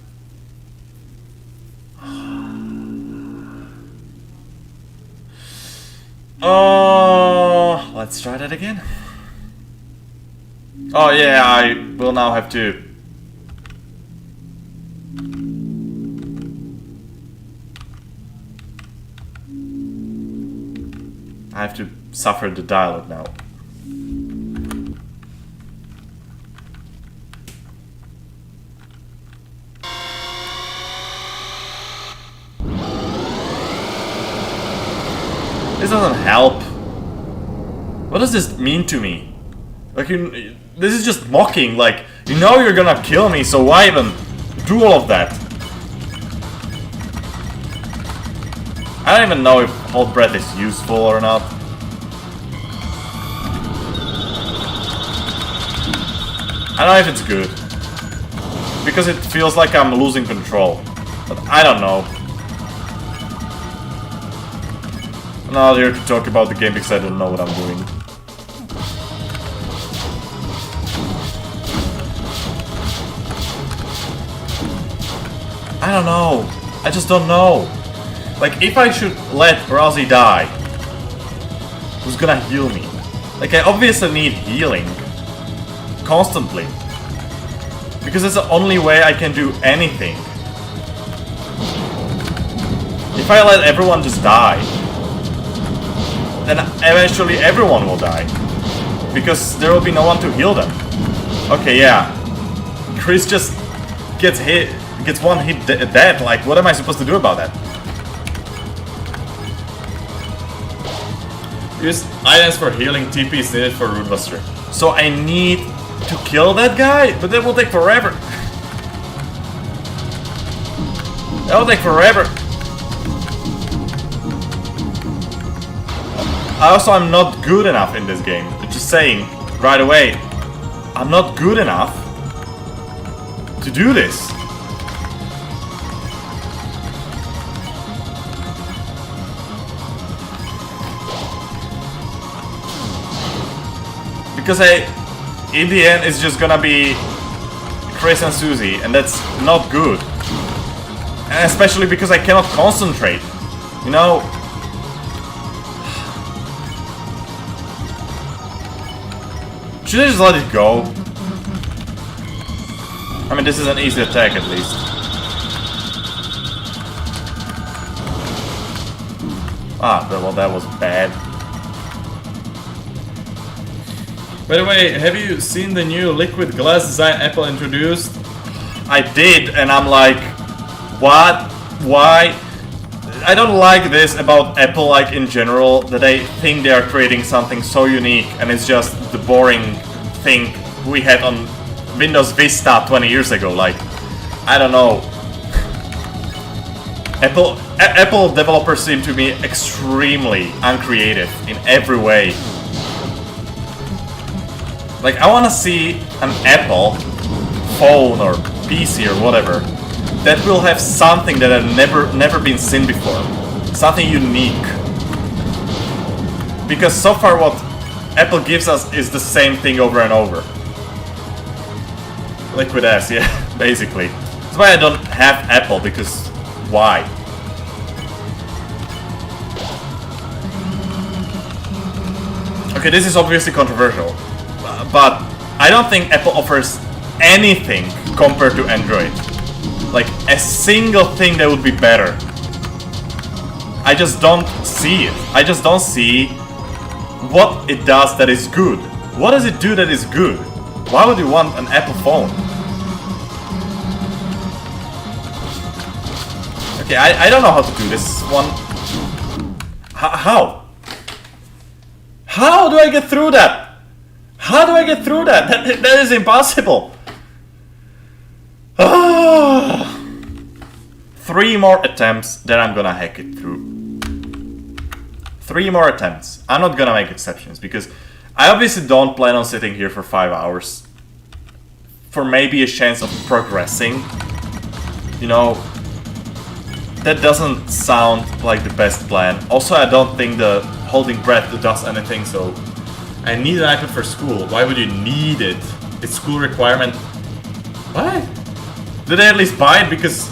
Oh, let's try that again. Oh yeah, I will now have to... I have to suffer the dialogue now. This doesn't help. What does this mean to me? Like, this is just mocking, like, you know you're gonna kill me, so why even do all of that? I don't even know if hold breath is useful or not. I don't know if it's good. Because it feels like I'm losing control. But I don't know. I'm not here to talk about the game because I don't know what I'm doing. I don't know. I just don't know. Like, if I should let Rossi die, who's gonna heal me? Like, I obviously need healing. Constantly. Because it's the only way I can do anything. If I let everyone just die, then eventually everyone will die. Because there will be no one to heal them. Okay, yeah. Chris just gets hit, gets one hit dead. Like, what am I supposed to do about that? Use items for healing, TP is needed for Rune Buster. So I need to kill that guy? But that will take forever. That will take forever. Also, I'm not good enough in this game. Just saying, right away, I'm not good enough to do this. Because in the end, it's just gonna be Chris and Susie, and that's not good. And especially because I cannot concentrate. You know? Should I just let it go? I mean, this is an easy attack at least. Ah, well, that was bad. By the way, have you seen the new liquid glass design Apple introduced? I did, and I'm like, what? Why? I don't like this about Apple, like, in general, that they think they are creating something so unique, and it's just the boring thing we had on Windows Vista 20 years ago. Like, I don't know. Apple developers seem to be extremely uncreative in every way. Like, I wanna see an Apple phone or PC or whatever that will have something that had never been seen before. Something unique. Because so far what Apple gives us is the same thing over and over. Liquid ass, yeah, basically. That's why I don't have Apple, because why? Okay, this is obviously controversial. But I don't think Apple offers anything compared to Android. Like, a single thing that would be better. I just don't see it. I just don't see what it does that is good. What does it do that is good? Why would you want an Apple phone? Okay, I don't know how to do this one. How? How do I get through that? How do I get through that? That is impossible. 3 more attempts, then I'm gonna hack it through. 3 more attempts. I'm not gonna make exceptions, because I obviously don't plan on sitting here for 5 hours. For maybe a chance of progressing. You know, That doesn't sound like the best plan. Also, I don't think the holding breath does anything, so... I need an item for school. Why would you need it? It's school requirement. What? Did they at least buy it because...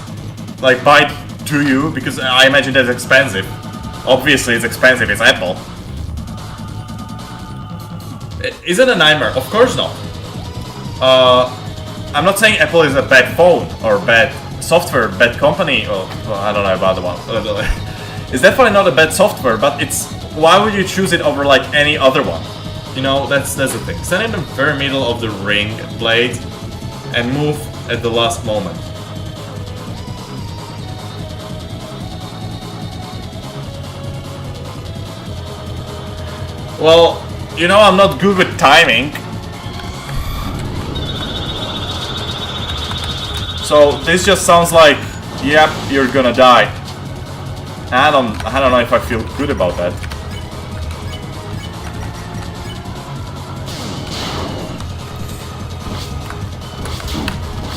Like, buy it to you? Because I imagine that's expensive. Obviously it's expensive, it's Apple. Is it a nightmare? Of course not. I'm not saying Apple is a bad phone or bad software, bad company. Well, I don't know about the one. It's definitely not a bad software, but it's... Why would you choose it over like any other one? You know, that's the thing. Stand in the very middle of the ring blade and move at the last moment. Well, you know I'm not good with timing. So this just sounds like, yep, you're gonna die. I don't know if I feel good about that.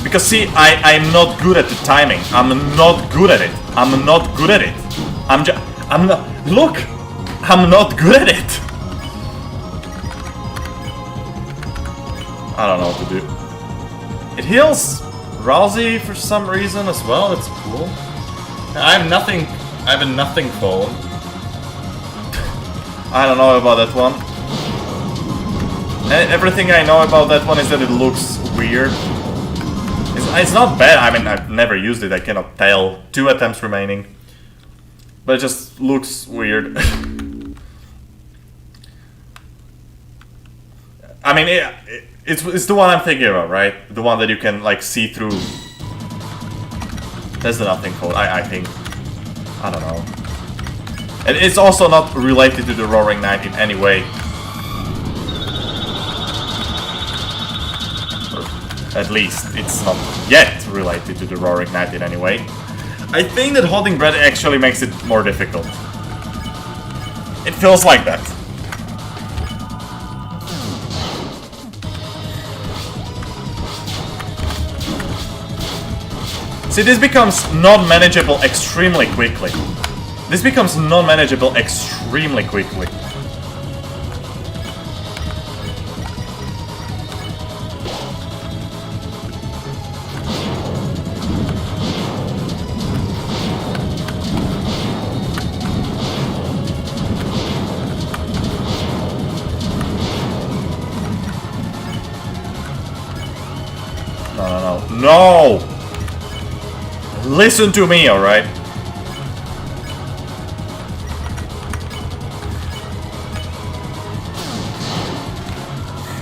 Because see, I'm not good at the timing. I'm not good at it. I'm not good at it. I'm not, look! I'm not good at it! I don't know what to do. It heals Rousey for some reason as well, that's cool. I have a nothing phone. I don't know about that one. Everything I know about that one is that it looks weird. It's not bad, I mean, I've never used it, I cannot tell. 2 attempts remaining. But it just looks weird. I mean, it's the one I'm thinking about, right? The one that you can, like, see through. That's the nothing phone, I think. I don't know. And it's also not related to the Roaring Knight in any way. At least, it's not yet related to the Roaring Knight in any way. I think that holding breath actually makes it more difficult. It feels like that. See, this becomes non-manageable extremely quickly. This becomes non-manageable extremely quickly. No! Listen to me, alright?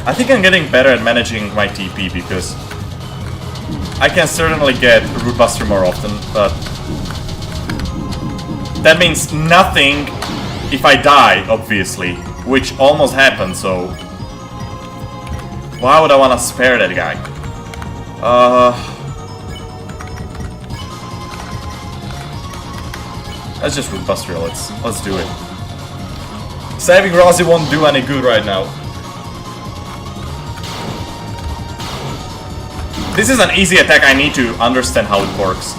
I think I'm getting better at managing my TP because I can certainly get Root Buster more often, but that means nothing if I die, obviously, which almost happened, so why would I want to spare that guy? Let's just Root Buster, let's do it. Saving Rousey won't do any good right now. This is an easy attack, I need to understand how it works.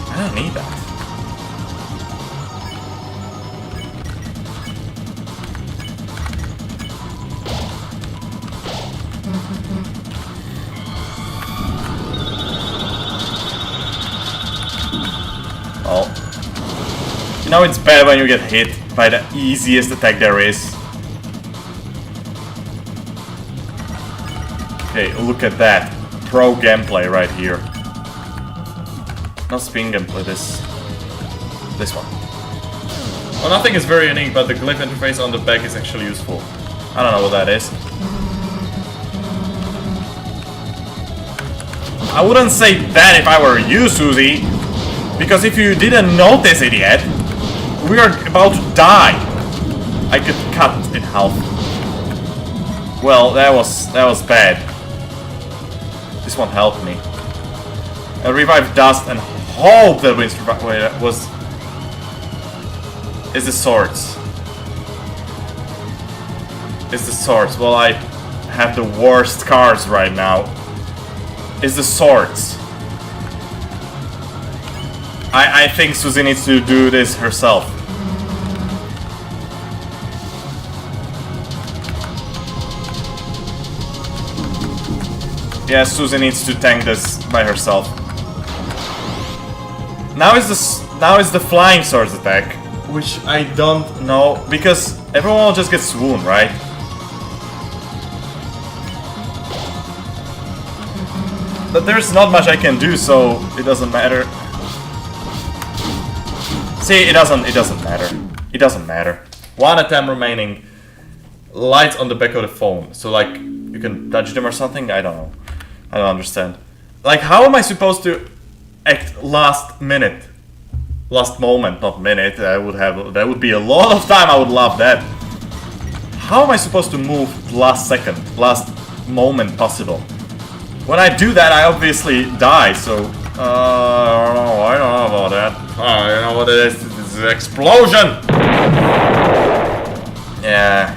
I don't need that. Oh. You know it's bad when you get hit by the easiest attack there is. Okay, look at that. Pro gameplay right here. Not spin gameplay, this one. Well, nothing is very unique, but the glyph interface on the back is actually useful. I don't know what that is. I wouldn't say that if I were you, Susie. Because if you didn't notice it yet, we are about to die. I could cut in half. Well, that was bad. This one helped me. And revive dust and hope that wins was is the swords. It's the swords. Well, I have the worst cards right now is the swords. I think Susie needs to do this herself. Yeah, Susie needs to tank this by herself. Now is the flying swords attack, which I don't know, because everyone will just get swooned, right? But there's not much I can do, so it doesn't matter. See, it doesn't matter. It doesn't matter. One attempt remaining. Lights on the back of the phone. So like, you can touch them or something? I don't know. I don't understand. Like, how am I supposed to act last minute? Last moment, not minute. That would be a lot of time. I would love that. How am I supposed to move last second, last moment possible? When I do that, I obviously die, so... I don't know about that. You know what it is? It's an explosion! Yeah.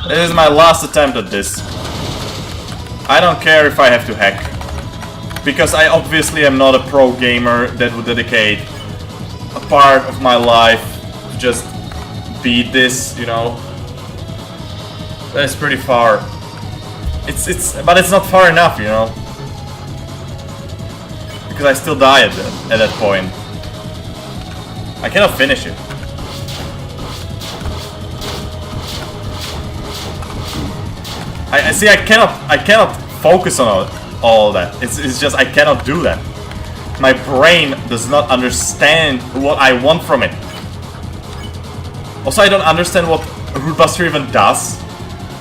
This is my last attempt at this. I don't care if I have to hack. Because I obviously am not a pro gamer that would dedicate a part of my life to just beat this, you know. That's pretty far. But it's not far enough, you know. Because I still die at that point. I cannot finish it. I see. I cannot focus on all that. It's just I cannot do that. My brain does not understand what I want from it. Also, I don't understand what Root Buster even does,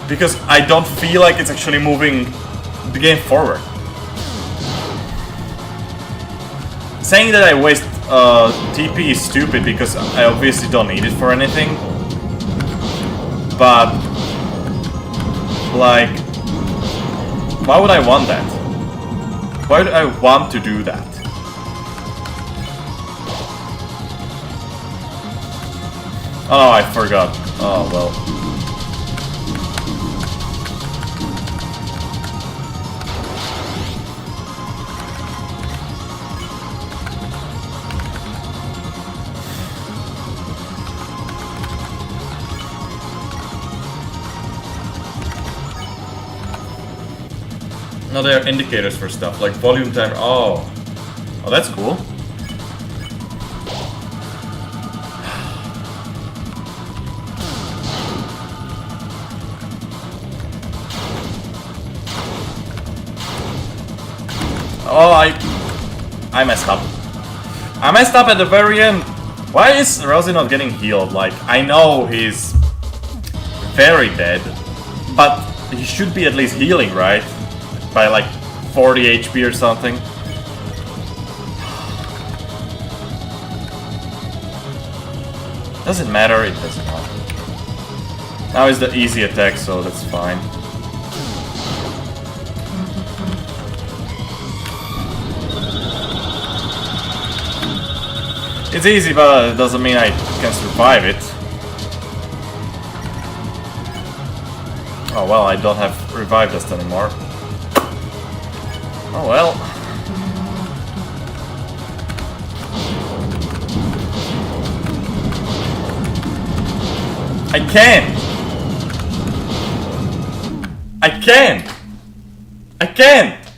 because I don't feel like it's actually moving the game forward. Saying that I waste TP is stupid because I obviously don't need it for anything. But, like, why would I want that? Why would I want to do that? Oh, I forgot. Oh, well. No, there are indicators for stuff, like volume timer. Oh. Oh, that's cool. Oh, I messed up. I messed up at the very end. Why is Rosie not getting healed? Like, I know he's very dead, but he should be at least healing, right? By like 40 HP or something. Doesn't matter, it doesn't matter. Now is the easy attack, so that's fine. It's easy, but it doesn't mean I can survive it. Oh well, I don't have revive dust anymore. Oh well. I can't! I can't! I can't!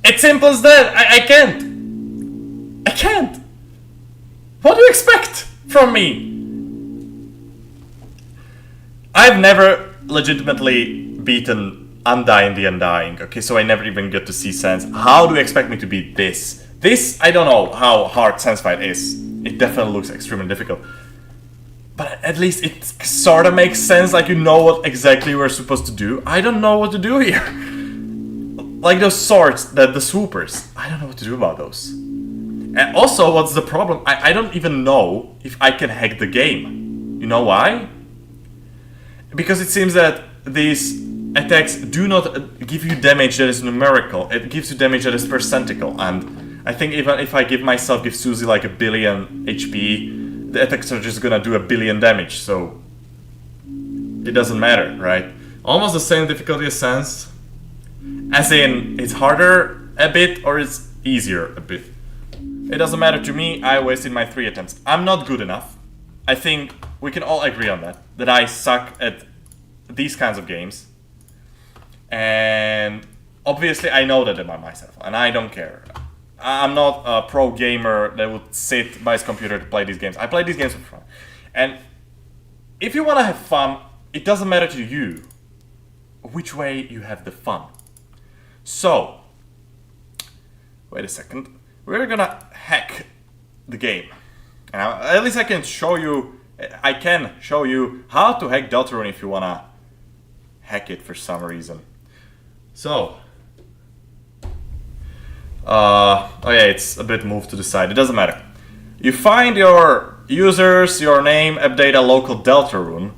It's simple as that! I can't! I can't! What do you expect from me? I've never legitimately beaten Undying the Undying, okay, so I never even get to see Sense. How do you expect me to beat this? This, I don't know how hard Sense Fight is. It definitely looks extremely difficult. But at least it sorta makes sense, like you know what exactly we're supposed to do. I don't know what to do here. Like those swords, the swoopers. I don't know what to do about those. And also, what's the problem? I don't even know if I can hack the game. You know why? Because it seems that these attacks do not give you damage that is numerical. It gives you damage that is percentical, and I think even if I give Susie like 1 billion HP, the attacks are just gonna do 1 billion damage, so it doesn't matter, right? Almost the same difficulty as Sans. As in, it's harder a bit or it's easier a bit. It doesn't matter to me, I wasted my 3 attempts. I'm not good enough. I think we can all agree on that I suck at these kinds of games. And obviously I know that about myself, and I don't care. I'm not a pro gamer that would sit by his computer to play these games. I play these games for fun. And if you want to have fun, it doesn't matter to you which way you have the fun. So, wait a second. We're gonna hack the game. And at least I can show you how to hack Deltarune if you wanna hack it for some reason. So, oh yeah, it's a bit moved to the side. It doesn't matter. You find your users, your name, app data, local Deltarune,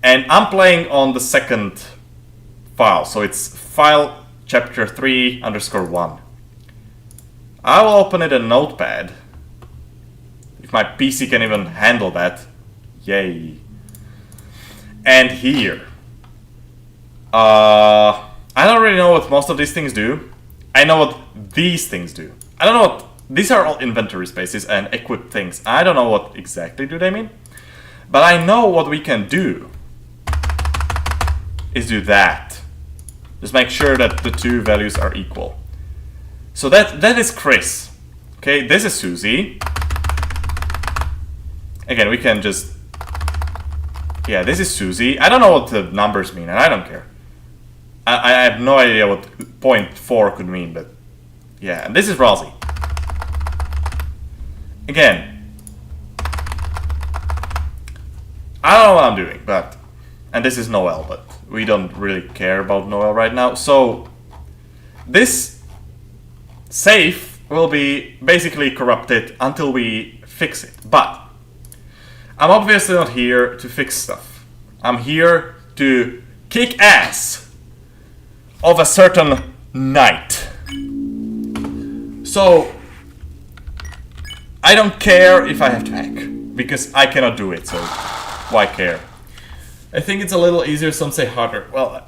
and I'm playing on the second file, so it's file chapter 3_1. I will open it in Notepad. If my PC can even handle that. Yay. And here. I don't really know what most of these things do. I know what these things do. I don't know what... These are all inventory spaces and equip things. I don't know what exactly do they mean. But I know what we can do is do that. Just make sure that the 2 values are equal. So that is Chris. Okay, this is Susie. Again, we can just... Yeah, this is Susie. I don't know what the numbers mean, and I don't care. I have no idea what 0.4 could mean, but... Yeah, and this is Rosie. Again. I don't know what I'm doing, but... And this is Noel, but we don't really care about Noel right now. So, this save will be basically corrupted until we fix it. But I'm obviously not here to fix stuff. I'm here to kick ass of a certain knight. So, I don't care if I have to hack, because I cannot do it, so why care? I think it's a little easier, some say harder. Well, I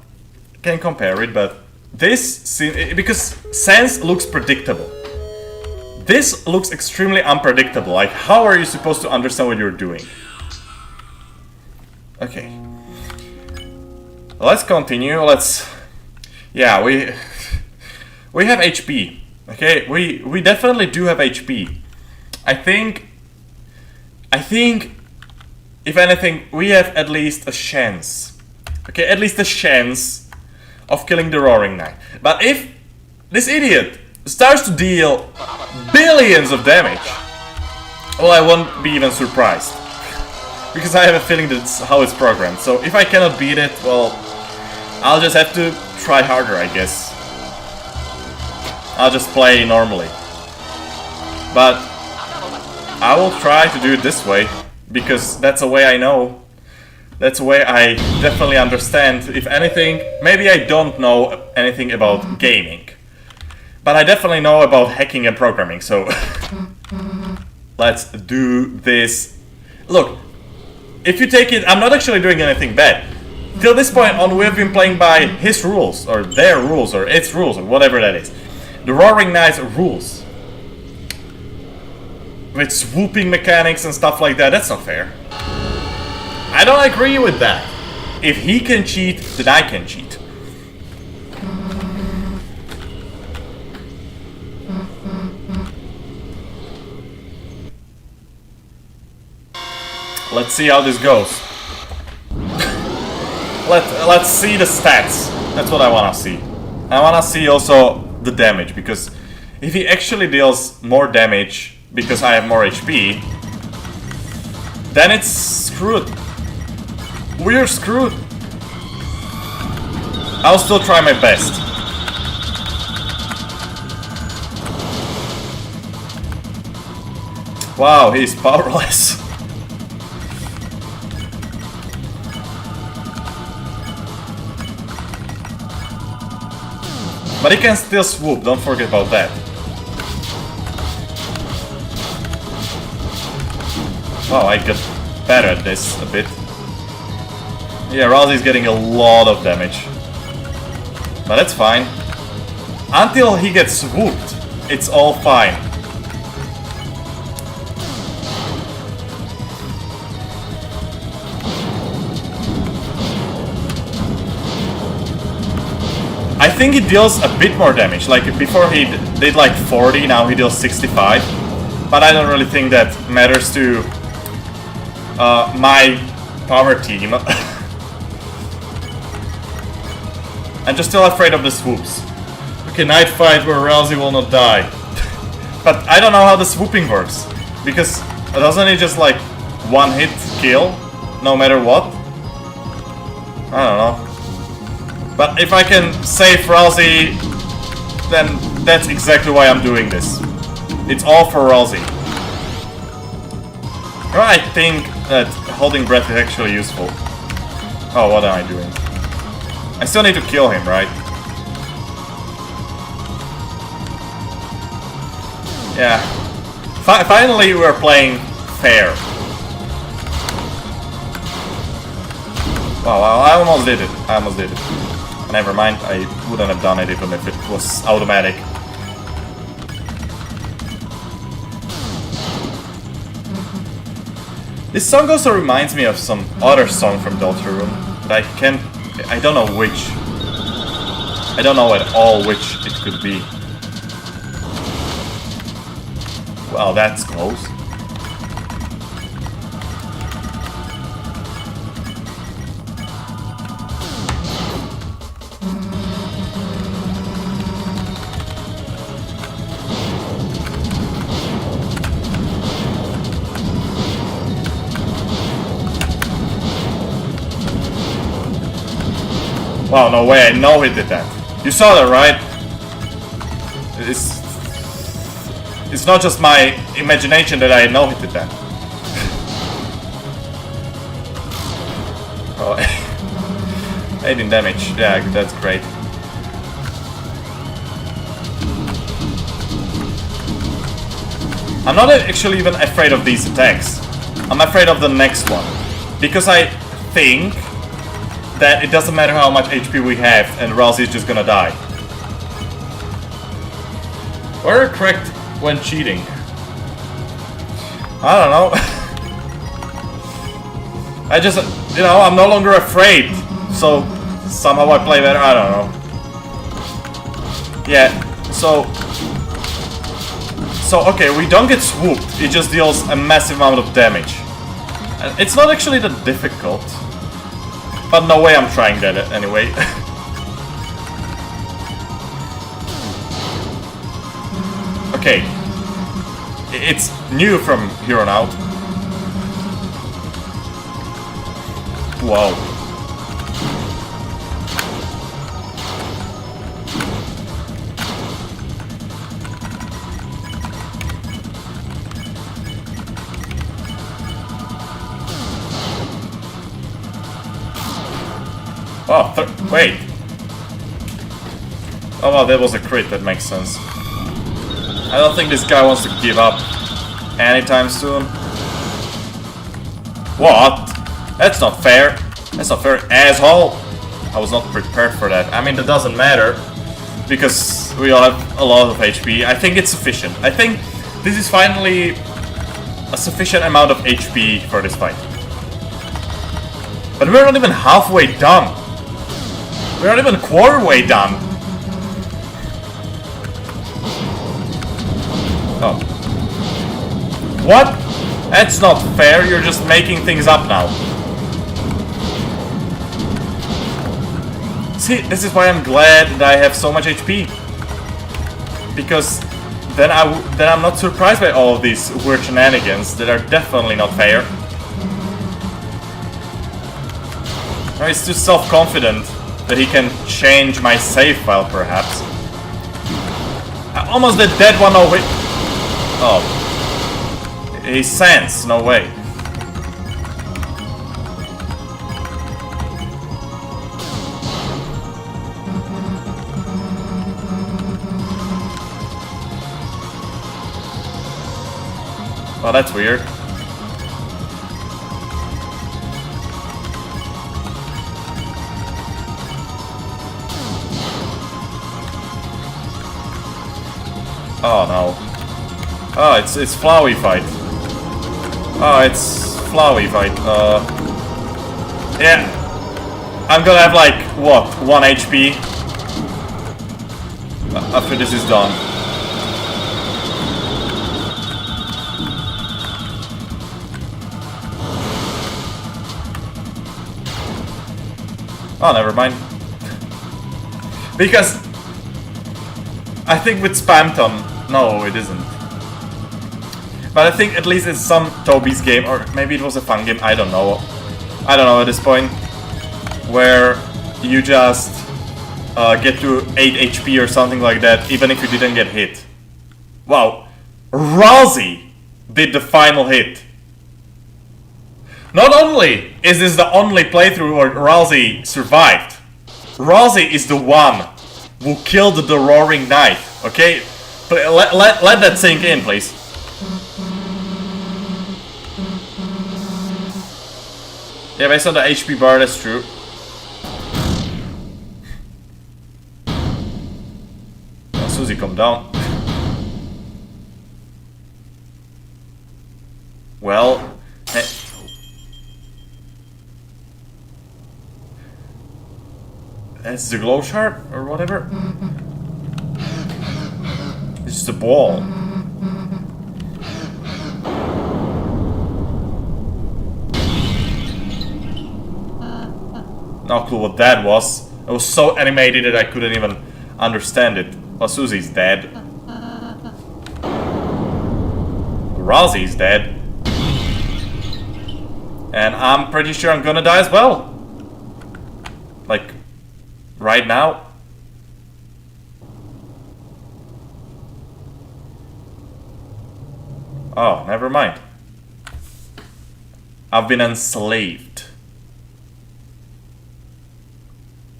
can compare it, but this, because Sans looks predictable. This looks extremely unpredictable. Like, how are you supposed to understand what you're doing? Okay. Let's continue. Yeah, we have HP. Okay, we definitely do have HP. I think if anything, we have at least a chance. Okay, at least a chance of killing the Roaring Knight. But if this idiot starts to deal billions of damage, well, I won't be even surprised. Because I have a feeling that's how it's programmed. So if I cannot beat it, well, I'll just have to try harder, I guess. I'll just play normally. But I will try to do it this way, because that's a way I know. That's a way I definitely understand. If anything, maybe I don't know anything about gaming, but I definitely know about hacking and programming, so let's do this. Look, if you take it, I'm not actually doing anything bad. Till this point on, we've been playing by his rules, or their rules, or its rules, or whatever that is. The Roaring Knight's rules. With swooping mechanics and stuff like that, that's not fair. I don't agree with that. If he can cheat, then I can cheat. Let's see how this goes. Let's see the stats. That's what I wanna see. I wanna see also the damage, because if he actually deals more damage because I have more HP, then it's screwed. We're screwed. I'll still try my best. Wow, he's powerless. But he can still swoop, don't forget about that. Wow, I get better at this a bit. Yeah, Rousey's getting a lot of damage. But that's fine. Until he gets swooped, it's all fine. I think he deals a bit more damage. Like, before he did like 40, now he deals 65. But I don't really think that matters to my power team. I'm just still afraid of the swoops. Okay, night fight where Rousey will not die. But I don't know how the swooping works. Because doesn't it just like one hit kill no matter what? I don't know. But if I can save Rousey, then that's exactly why I'm doing this. It's all for Rousey. I think that holding breath is actually useful. Oh, what am I doing? I still need to kill him, right? Yeah. Finally we're playing fair. Wow, I almost did it. Never mind, I wouldn't have done it even if it was automatic. This song also reminds me of some other song from Deltarune, but I don't know which. I don't know at all which it could be. Well, that's close. Wow, no way, I know he did that. You saw that, right? It's not just my imagination that I know he did that. Oh, 18 damage, yeah, that's great. I'm not actually even afraid of these attacks. I'm afraid of the next one. Because I think that it doesn't matter how much HP we have and Rousey is just gonna die. Or correct when cheating. I don't know. I just, you know, I'm no longer afraid. So somehow I play better, I don't know. Yeah, so okay, we don't get swooped, it just deals a massive amount of damage. And it's not actually that difficult. But no way I'm trying that anyway. Okay. It's new from here on out. Wow. Oh, wait. Oh well, that was a crit, that makes sense. I don't think this guy wants to give up anytime soon. What? That's not fair. That's not fair, asshole. I was not prepared for that. I mean, that doesn't matter. Because we all have a lot of HP. I think it's sufficient. I think this is finally a sufficient amount of HP for this fight. But we're not even halfway done. We're not even a quarter way done. Oh. What? That's not fair, you're just making things up now. See, this is why I'm glad that I have so much HP. Because then I'm not surprised by all of these weird shenanigans that are definitely not fair. Or he's too self-confident that he can change my save file, perhaps. I almost did that one over. Oh. He sense, no way. Well, that's weird. Oh no. Oh, it's Flowey fight. Oh, it's Flowey fight. Yeah. I'm gonna have like, what, 1 HP? After this is done. Oh, never mind. Because I think with Spamton, no, it isn't. But I think at least it's some Toby's game, or maybe it was a fun game. I don't know. I don't know at this point, where you just get to 8 HP or something like that, even if you didn't get hit. Wow, Rousey did the final hit. Not only is this the only playthrough where Rousey survived, Rousey is the one who killed the Roaring Knight, okay? Let that sink in, please. Yeah, based on the HP bar, that's true. Oh, Susie, come down. Well, hey. That's the glow shard or whatever. It's just a ball. No clue what that was. It was so animated that I couldn't even understand it. Well, Susie's dead. Rousey's dead. And I'm pretty sure I'm gonna die as well. Like, right now. Oh, never mind. I've been enslaved.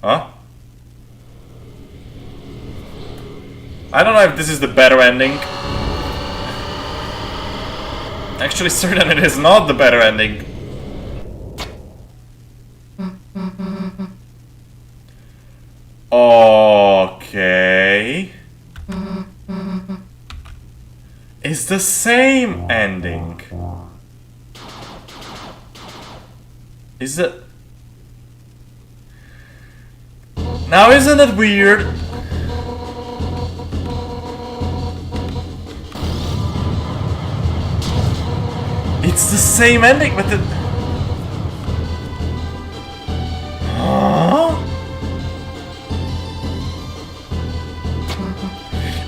Huh? I don't know if this is the better ending. Actually, certain it is not the better ending. Okay. It's the same ending. Is it? Now isn't it weird? It's the same ending, but the... Huh?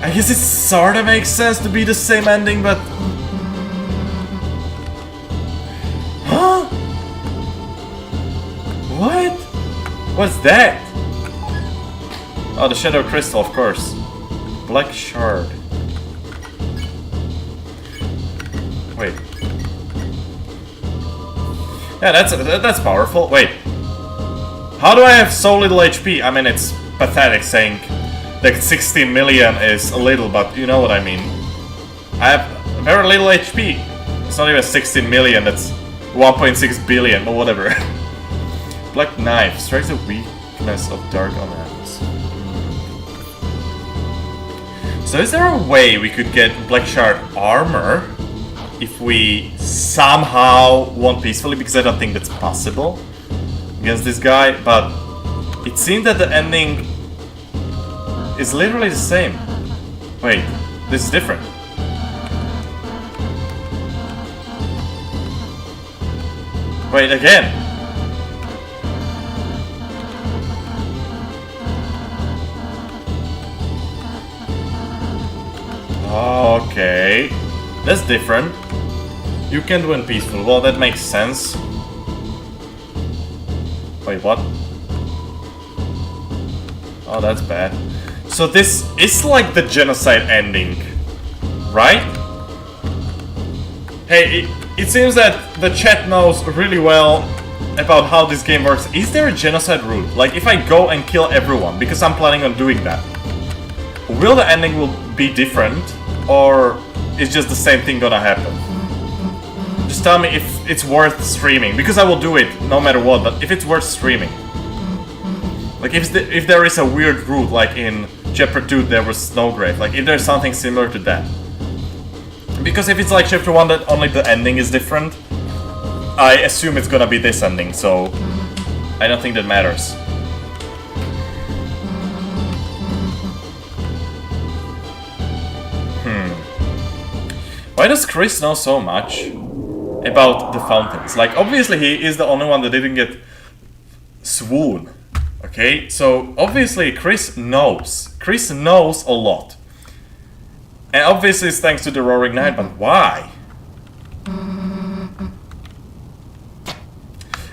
I guess it sorta makes sense to be the same ending, but... Huh? What? What's that? Oh, the Shadow Crystal, of course. Black Shard. Wait. Yeah, that's powerful. Wait. How do I have so little HP? I mean, it's pathetic saying that 16 million is a little, but you know what I mean. I have very little HP. It's not even 16 million, that's 1.6 billion, or whatever. Black Knife strikes the weakness of dark omens. So is there a way we could get Black Shard armor if we somehow won peacefully? Because I don't think that's possible against this guy, but it seems that the ending is literally the same. Wait, this is different. Wait, again. Okay, that's different. You can win peaceful. Well, that makes sense. Wait, what? Oh, that's bad. So this is like the genocide ending, right? Hey, it seems that the chat knows really well about how this game works. Is there a genocide route? Like, if I go and kill everyone, because I'm planning on doing that, will the ending will be different, or is just the same thing gonna happen? Just tell me if it's worth streaming, because I will do it no matter what, but if it's worth streaming. Like, if there is a weird route, like in Chapter 2 there was Snowgrave, like if there's something similar to that. Because if it's like Chapter 1 that only the ending is different, I assume it's gonna be this ending, so I don't think that matters. Why does Chris know so much about the fountains? Like, obviously he is the only one that didn't get swoon. Okay, so obviously Chris knows. Chris knows a lot. And obviously it's thanks to the Roaring Night, but why?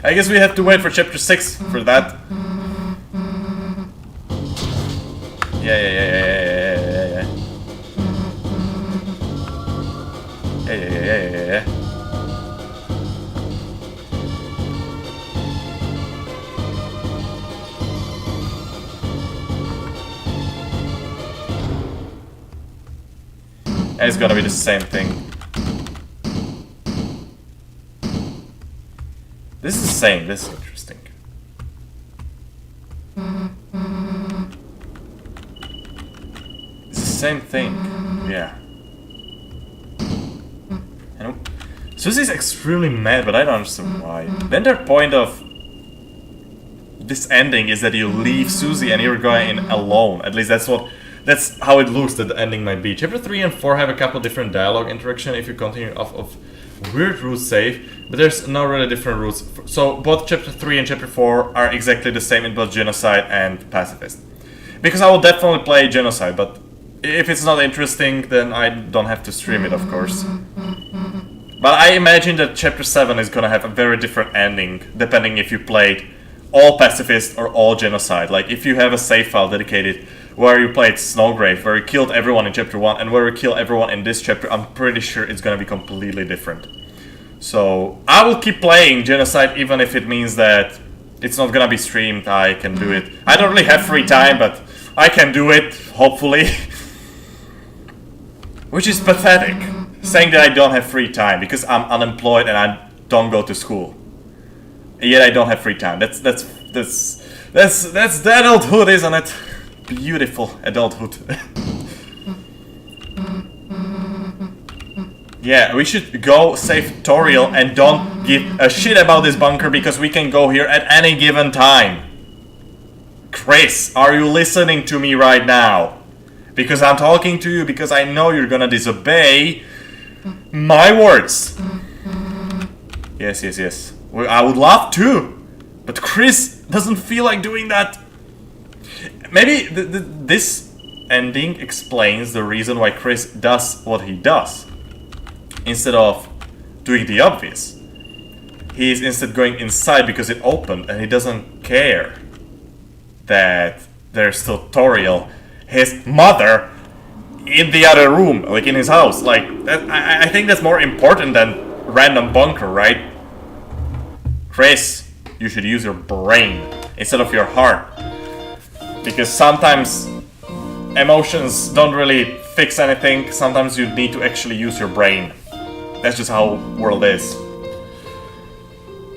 I guess we have to wait for Chapter 6 for that. Yeah. Yeah. And it's gonna be the same thing. This is the same, this is interesting. It's the same thing, yeah. Susie's extremely mad, but I don't understand why. Then their point of this ending is that you leave Susie and you're going in alone. At least that's how it looks that the ending might be. Chapter 3 and 4 have a couple different dialogue interaction if you continue off of weird routes save, but there's no really different routes. So both Chapter 3 and Chapter 4 are exactly the same in both Genocide and Pacifist. Because I will definitely play Genocide, but if it's not interesting, then I don't have to stream it, of course. But I imagine that Chapter 7 is gonna have a very different ending, depending if you played all Pacifist or all Genocide. Like, if you have a save file dedicated where you played Snowgrave, where you killed everyone in Chapter 1, and where you kill everyone in this chapter, I'm pretty sure it's gonna be completely different. So, I will keep playing Genocide, even if it means that it's not gonna be streamed. I can do it. I don't really have free time, but I can do it, hopefully. Which is pathetic. Saying that I don't have free time because I'm unemployed and I don't go to school. And yet I don't have free time. That's the adulthood, isn't it? Beautiful adulthood. Yeah, we should go save Toriel and don't give a shit about this bunker because we can go here at any given time. Chris, are you listening to me right now? Because I'm talking to you because I know you're gonna disobey my words. Yes. Well, I would love to, but Chris doesn't feel like doing that. Maybe this ending explains the reason why Chris does what he does. Instead of doing the obvious, he is instead going inside because it opened and he doesn't care that there's still Toriel, his mother, in the other room, like in his house. Like, I think that's more important than random bunker, right? Chris, you should use your brain instead of your heart. Because sometimes emotions don't really fix anything. Sometimes you need to actually use your brain. That's just how world is.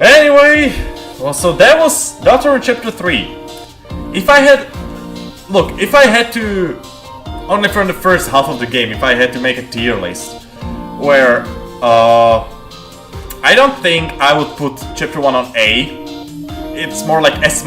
Anyway, well, so that was Deltarune Chapter 3. If I had to, only from the first half of the game, if I had to make a tier list, where, I don't think I would put Chapter 1 on A. It's more like S-.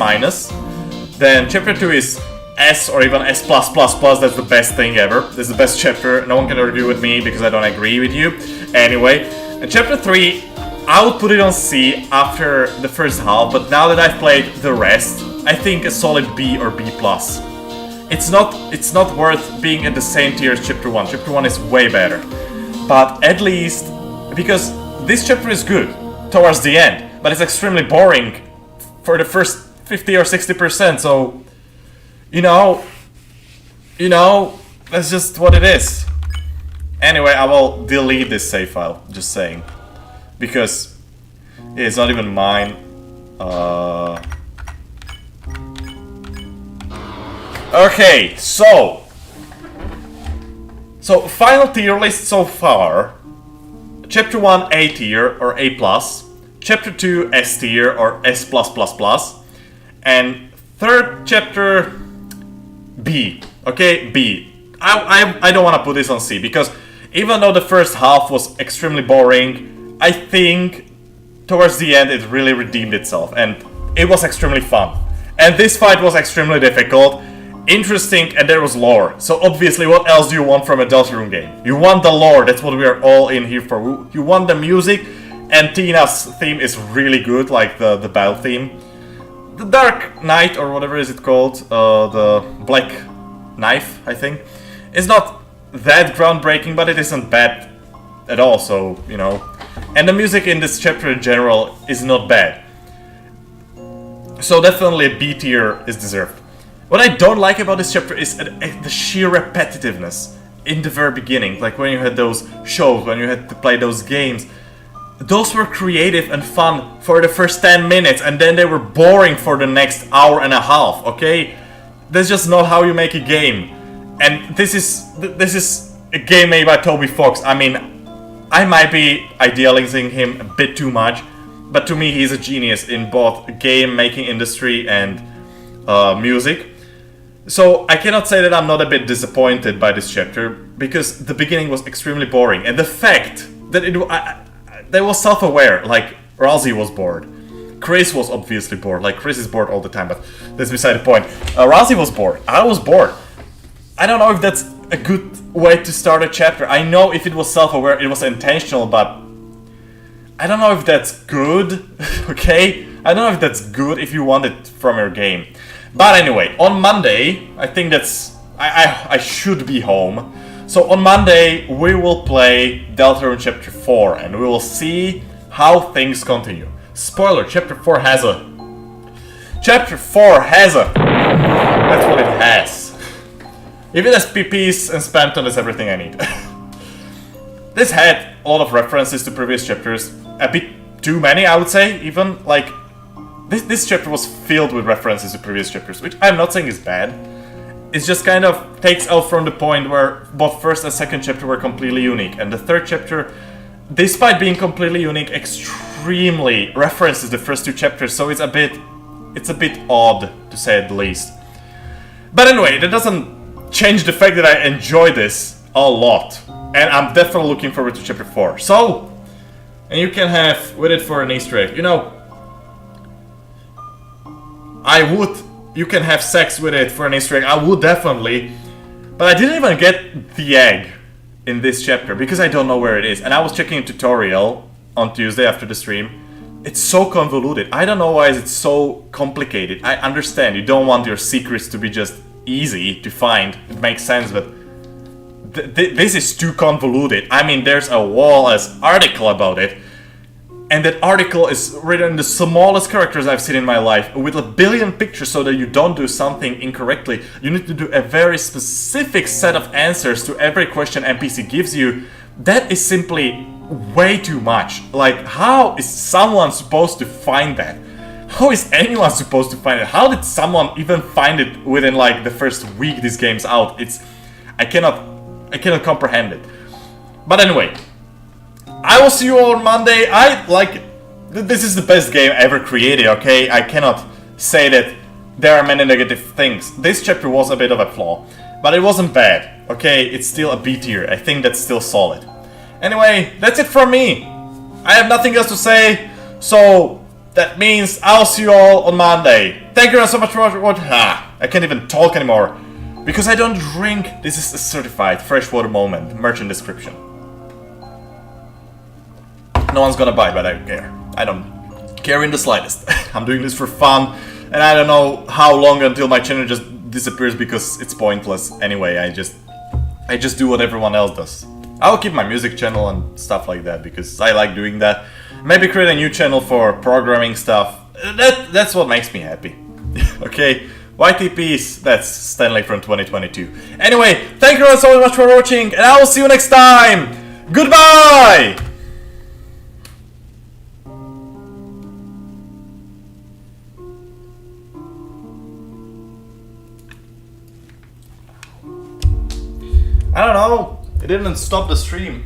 Then Chapter 2 is S or even S+++, that's the best thing ever. This is the best chapter, no one can argue with me because I don't agree with you. Anyway, and Chapter 3, I would put it on C after the first half, but now that I've played the rest, I think a solid B or B+. It's not worth being at the same tier as Chapter 1. Chapter 1 is way better. But at least, because this chapter is good towards the end, but it's extremely boring for the first 50 or 60%, so you know, that's just what it is. Anyway, I will delete this save file, just saying, because it's not even mine. Okay, so final tier list so far. Chapter 1 A tier or A+, Chapter 2 S tier or S+++, and third chapter B. Okay, B. I don't want to put this on C, because even though the first half was extremely boring, I think towards the end it really redeemed itself, and it was extremely fun. And this fight was extremely difficult, interesting, and there was lore. So obviously, what else do you want from a Deltarune game? You want the lore, that's what we are all in here for. You want the music, and Tina's theme is really good, like the battle theme. The Dark Knight, or whatever is it called, the Black Knife, I think, is not that groundbreaking, but it isn't bad at all, so, you know. And the music in this chapter in general is not bad. So definitely a B tier is deserved. What I don't like about this chapter is the sheer repetitiveness in the very beginning. Like when you had those shows, when you had to play those games. Those were creative and fun for the first 10 minutes, and then they were boring for the next hour and a half, okay? That's just not how you make a game. And this is a game made by Toby Fox. I mean, I might be idealizing him a bit too much, but to me he's a genius in both game making industry and music. So I cannot say that I'm not a bit disappointed by this chapter, because the beginning was extremely boring, and the fact that they was self-aware, like Razzie was bored. Chris was obviously bored, like Chris is bored all the time, but that's beside the point. Razzie was bored, I was bored. I don't know if that's a good way to start a chapter. I know if it was self-aware, it was intentional, but I don't know if that's good, okay? I don't know if that's good if you want it from your game. But anyway, on Monday, I think that's... I should be home. So on Monday, we will play Deltarune Chapter 4, and we will see how things continue. Spoiler, Chapter 4 has a... Chapter 4 has a... That's what it has. If it has PPs and Spamton, that's everything I need. This had a lot of references to previous chapters. A bit too many, I would say, even. Like, this chapter was filled with references to previous chapters, which I'm not saying is bad. It just kind of takes out from the point where both first and second chapter were completely unique, and the third chapter, despite being completely unique, extremely references the first two chapters, so it's a bit odd, to say the least. But anyway, that doesn't change the fact that I enjoy this a lot, and I'm definitely looking forward to chapter 4. So, and you can have with it for an Easter egg, you know, you can have sex with it for an Easter egg, I would definitely, but I didn't even get the egg in this chapter, because I don't know where it is, and I was checking a tutorial on Tuesday after the stream. It's so convoluted, I don't know why it's so complicated. I understand, you don't want your secrets to be just easy to find, it makes sense, but this is too convoluted. I mean, there's a wall-as article about it, and that article is written in the smallest characters I've seen in my life, with a billion pictures, so that you don't do something incorrectly. You need to do a very specific set of answers to every question NPC gives you. That is simply way too much. Like, how is someone supposed to find that? How is anyone supposed to find it? How did someone even find it within like the first week this game's out? I cannot comprehend it. But anyway, I will see you all on Monday. This is the best game ever created, okay? I cannot say that there are many negative things. This chapter was a bit of a flaw, but it wasn't bad, okay? It's still a B tier. I think that's still solid. Anyway, that's it from me. I have nothing else to say, so that means I'll see you all on Monday. Thank you so much for watching. I can't even talk anymore because I don't drink. This is a certified freshwater moment. Merchant description. No one's gonna buy, but I don't care. I don't care in the slightest. I'm doing this for fun, and I don't know how long until my channel just disappears because it's pointless. Anyway, I just do what everyone else does. I'll keep my music channel and stuff like that because I like doing that. Maybe create a new channel for programming stuff. That's what makes me happy. Okay, YTPs, that's Stanley from 2022. Anyway, thank you all so much for watching, and I will see you next time. Goodbye! I don't know, it didn't stop the stream.